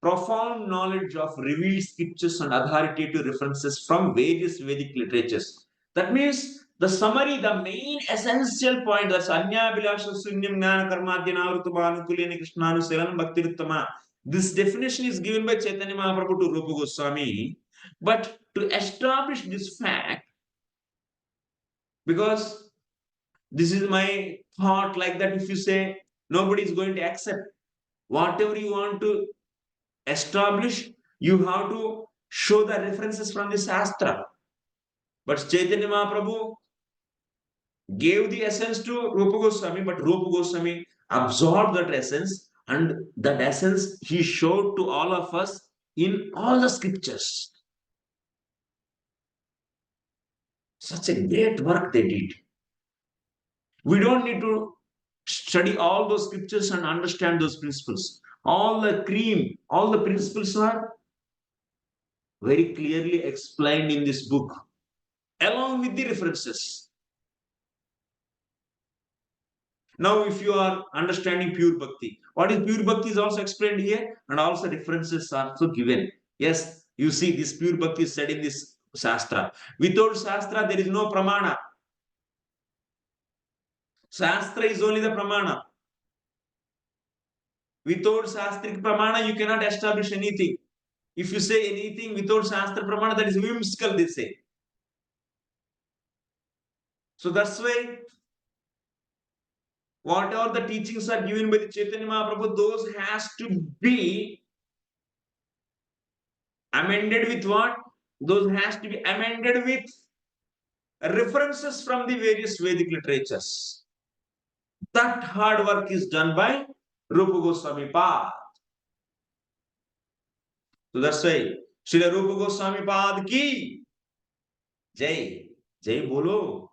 profound knowledge of revealed scriptures and authoritative references from various Vedic literatures. That means the summary, the main essential point, that's Anya Bilasha Sunyam Jnana Karmadhyana Rutabhanukulini Krishnanu Selan Bhaktiruttama. This definition is given by Chaitanya Mahaprabhu to Rupa Goswami. But to establish this fact, because this is my thought, like that, if you say nobody is going to accept whatever you want to establish, you have to show the references from the Shastra. But Chaitanya Mahaprabhu gave the essence to Rupa Goswami, but Rupa Goswami absorbed that essence, and that essence he showed to all of us in all the scriptures. Such a great work they did. We don't need to study all those scriptures and understand those principles. All the cream, all the principles are very clearly explained in this book, along with the references. Now, if you are understanding pure bhakti, what is pure bhakti is also explained here, and also references are also given. Yes, you see, this pure bhakti is said in this Shastra. Without Shastra, there is no pramana. Shastra is only the pramana. Without Shastric pramana, you cannot establish anything. If you say anything without Shastra pramana, that is whimsical, they say. So that's why whatever the teachings are given by the Chaitanya Mahaprabhu, those has to be amended with what? Those has to be amended with references from the various Vedic literatures. That hard work is done by Rupa Goswami Pad. So that's why Srila Rupa Goswami Pad ki Jai. Jai bolo.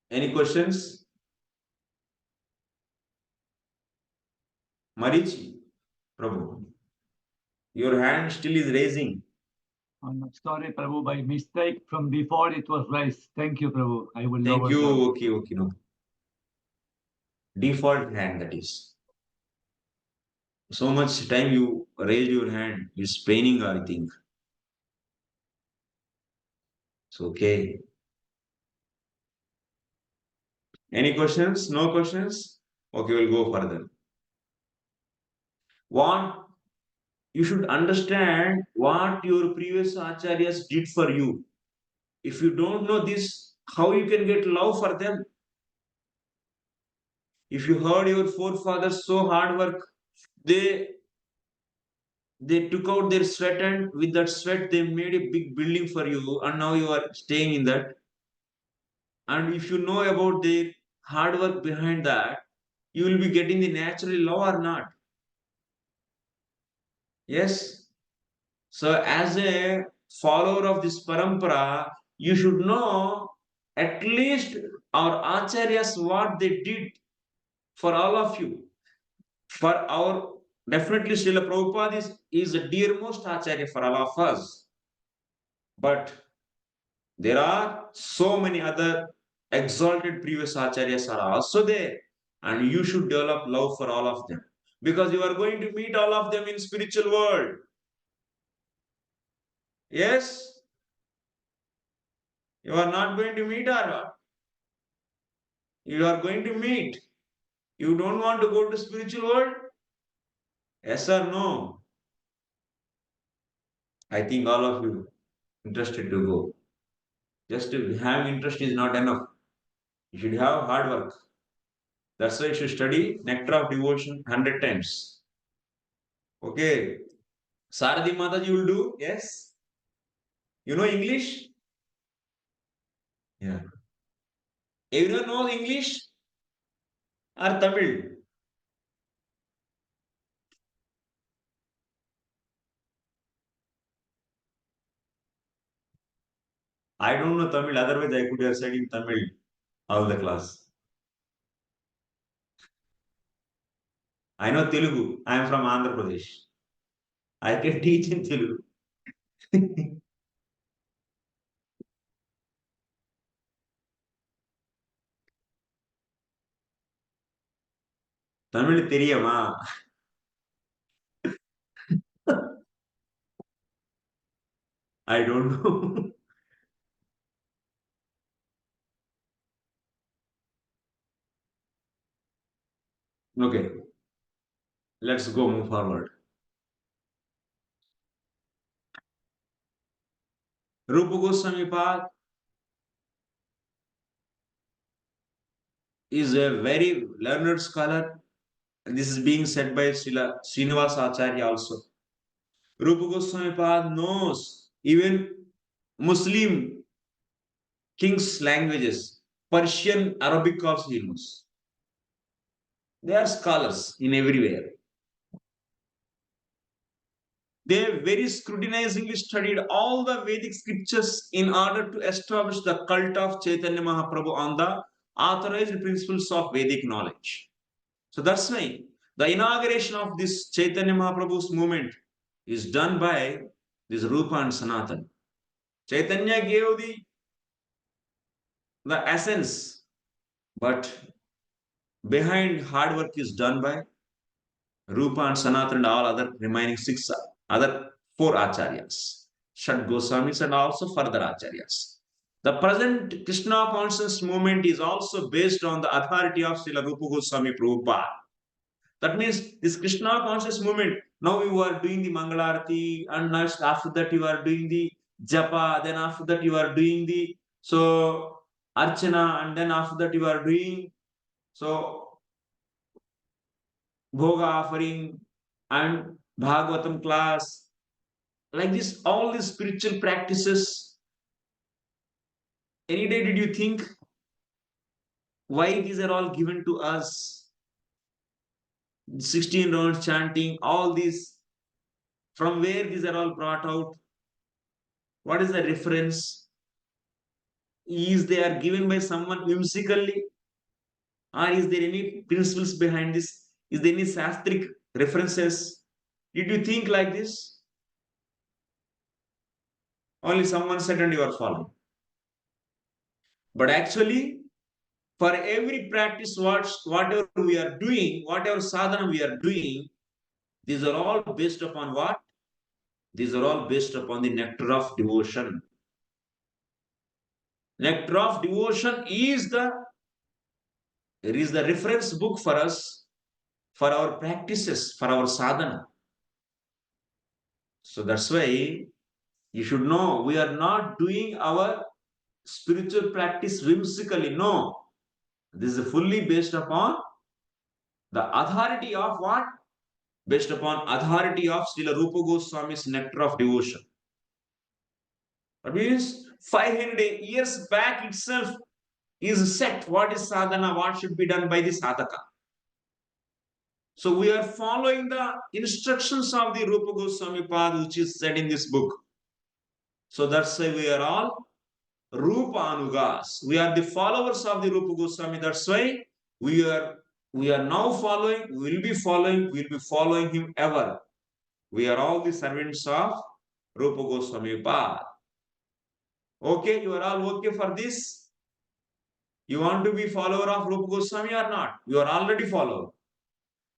Any questions? Marichi, Prabhu, your hand still is raising. I'm sorry, Prabhu, by mistake from before it was raised. Thank you, Prabhu. I will Thank lower you. down. Okay, okay, no. Default hand, that is. So much time you raised your hand. It's paining, I think. It's okay. Any questions? No questions? Okay, we'll go further. What you should understand what your previous acharyas did for you. If you don't know this, how you can get love for them? If you heard your forefathers so hard work, they took out their sweat, and with that sweat they made a big building for you, and now you are staying in that. And if you know about their hard work behind that, you will be getting the natural love or not. Yes. So as a follower of this parampara, you should know at least our acharyas what they did for all of you. For our, definitely Srila Prabhupada is the dearmost acharya for all of us. But there are so many other exalted previous acharyas are also there, and you should develop love for all of them, because you are going to meet all of them in spiritual world. Yes, you are not going to meet or what? You are going to meet. You don't want to go to spiritual world? Yes or no? I think all of you interested to go. Just to have interest is not enough. You should have hard work. That's why you should study Nectar of Devotion 100 times. Okay. Saradi Mataji will do? Yes. You know English? Yeah. Everyone knows English or Tamil? I don't know Tamil, otherwise I could have said in Tamil all the class. I know Telugu. I am from Andhra Pradesh. I can teach in Telugu. Tamil தெரியுமா? I don't know. Okay. Let's go move forward. Rupa Goswami Pad is a very learned scholar. This is being said by Srila Srinivas Acharya also. Rupa Goswami Pad knows even Muslim kings' languages. Persian, Arabic also he knows. They are scholars in everywhere. They very scrutinizingly studied all the Vedic scriptures in order to establish the cult of Chaitanya Mahaprabhu on the authorized principles of Vedic knowledge. So that's why the inauguration of this Chaitanya Mahaprabhu's movement is done by this Rupa and Sanatan. Chaitanya gave the essence, but behind hard work is done by Rupa and Sanatan and all other remaining other 4 acharyas, Shad Goswamis and also further acharyas. The present Krishna conscious movement is also based on the authority of Srila Rupa Goswami Prabhupada. That means this Krishna conscious movement, now you are doing the Mangalarati, and next after that you are doing the Japa, then after that you are doing the Archana, and then after that you are doing Bhoga offering and Bhagavatam class. Like this, all these spiritual practices. Any day did you think why these are all given to us? 16 rounds chanting, all these, from where these are all brought out? What is the reference? Is they are given by someone whimsically? Or is there any principles behind this? Is there any Shastric references? Did you think like this? Only someone said and you are following. But actually, for every practice, whatever we are doing, whatever sadhana we are doing, these are all based upon what? These are all based upon the nectar of devotion. Nectar of devotion is the reference book for us, for our practices, for our sadhana. So that's why you should know we are not doing our spiritual practice whimsically. No. This is fully based upon the authority of what? Based upon authority of Srila Rupa Goswami's nectar of devotion. That means 500 years back itself is set what is sadhana, what should be done by the sadhaka. So we are following the instructions of the Rupa Goswami Pad, which is said in this book. So that's why we are all Rupa Anugas. We are the followers of the Rupa Goswami. That's why we are now following, we will be following him ever. We are all the servants of Rupa Goswami Pad. Okay, you are all okay for this? You want to be follower of Rupa Goswami or not? You are already follower.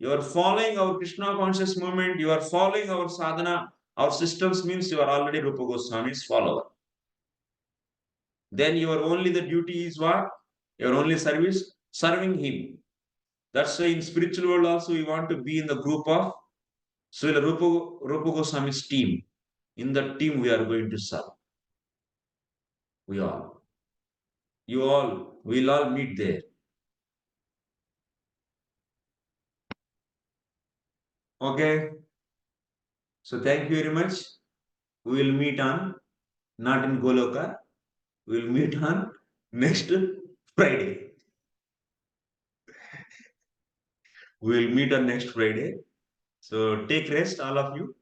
You are following our Krishna conscious movement. You are following our sadhana. Our systems means you are already Rupa Goswami's follower. Then your only the duty is what? Your only service serving him. That's why in spiritual world also we want to be in the group of Srila Rupa Goswami's team. In that team we are going to serve. We all. You all, we'll all meet there. Okay. So thank you very much. We will meet on, not in Goloka. We will meet on next Friday. We will meet on next Friday. So take rest, all of you,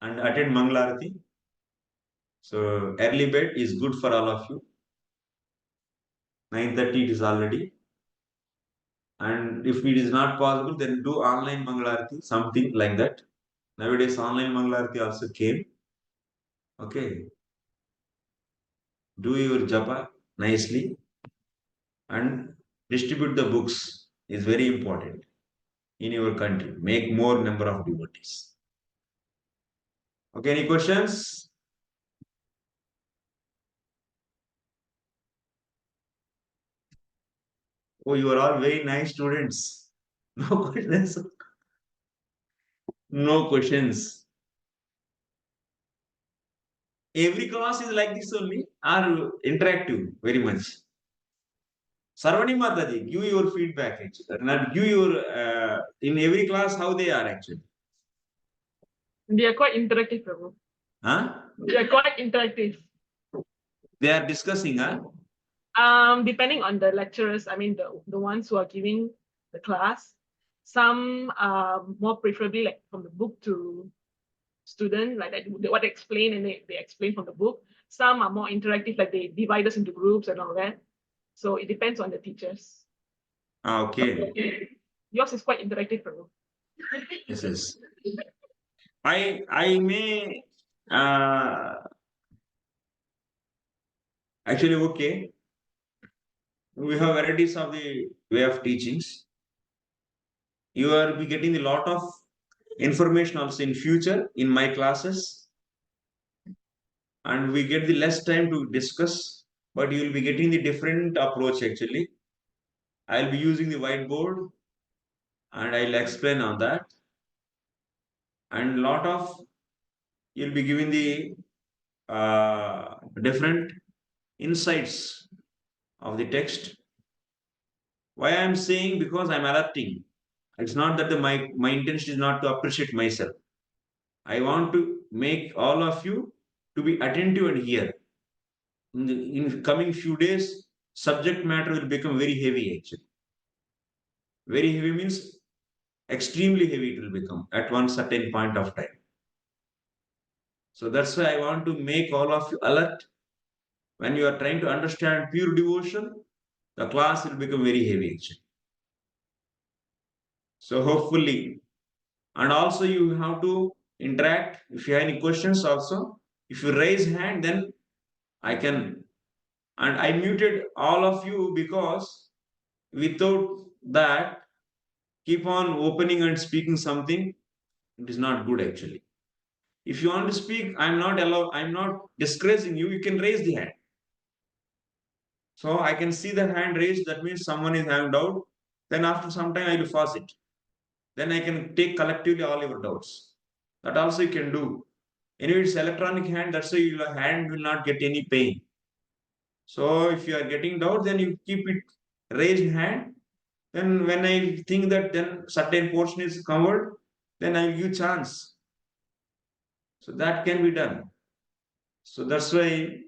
and attend Mangalarati. So early bed is good for all of you. 9:30 it is already. And if it is not possible, then do online Mangalarati, something like that. Nowadays, online Mangalarati also came. Okay. Do your japa nicely and distribute the books is very important in your country. Make more number of devotees. Okay, any questions? Oh, you are all very nice students. No questions. No questions. Every class is like this only, or interactive very much. Sarvani Mataji, give your feedback actually. Not give your in every class how they are actually. They are quite interactive, Prabhu. Huh? They are quite interactive. They are discussing, huh? Depending on the lecturers, I mean the ones who are giving the class, some more preferably like from the book to student, like what they explain and they explain from the book. Some are more interactive, like they divide us into groups and all that. So it depends on the teachers. Okay. Yours is quite interactive, Prabhu. Yes, yes. I may actually okay. We have varieties of the way of teachings. You are be getting a lot of information also in future in my classes, and we get the less time to discuss, but you will be getting the different approach actually. I'll be using the whiteboard and I'll explain on that, and lot of you'll be giving the different insights of the text. Why I'm saying, because I'm alerting. It's not that my intention is not to appreciate myself. I want to make all of you to be attentive and hear. In coming few days, subject matter will become very heavy actually. Very heavy means extremely heavy it will become at one certain point of time. So that's why I want to make all of you alert. When you are trying to understand pure devotion, the class will become very heavy actually. So hopefully, and also you have to interact. If you have any questions also, if you raise hand, then I can. And I muted all of you because without that, keep on opening and speaking something, it is not good actually. If you want to speak, I'm not discouraging you, you can raise the hand. So I can see the hand raised, that means someone is having doubt. Then after some time, I will pause it. Then I can take collectively all your doubts. That also you can do. Anyway, it's electronic hand, that's why your hand will not get any pain. So if you are getting doubt, then you keep it raised hand. Then when I think that then certain portion is covered, then I will give chance. So that can be done. So that's why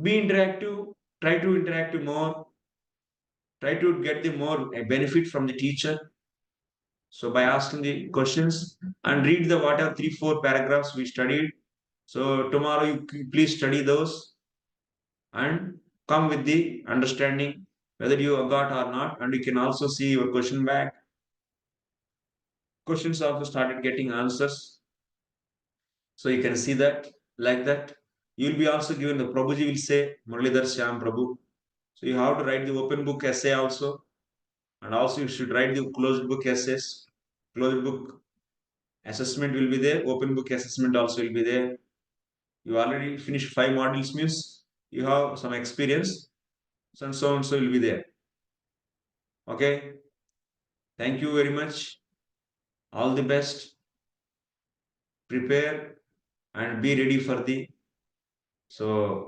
be interactive, try to interact more, try to get the more benefit from the teacher. So by asking the questions and read the whatever 3-4 paragraphs we studied. So tomorrow you please study those and come with the understanding whether you got or not, and you can also see your question back. Questions also started getting answers. So you can see that like that. You will be also given the Prabhuji will say Muralidhar Shyam Prabhu. So you have to write the open book essay also. And also you should write the closed book essays. Closed book assessment will be there. Open book assessment also will be there. You already finished 5 modules means you have some experience. So and so will be there. Okay. Thank you very much. All the best. Prepare and be ready for the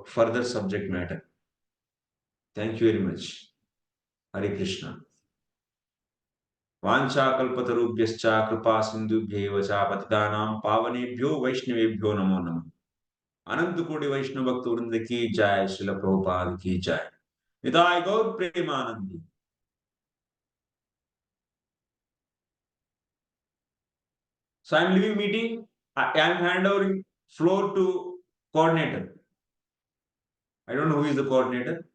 further subject matter. Thank you very much. Hare Krishna. वाञ्छाकल्पतरुभ्यश्च कृपा सिन्धुभ्यैव च पतितानां पावनेभ्यो वैष्णवेभ्यो नमो नमः. अनंत कोटि वैष्णव भक्त वृंद की जय. श्रील प्रभुपाद की जय. निताय गौर Premanandi. So I am leaving meeting. I am handing floor to coordinator. I don't know who is the coordinator.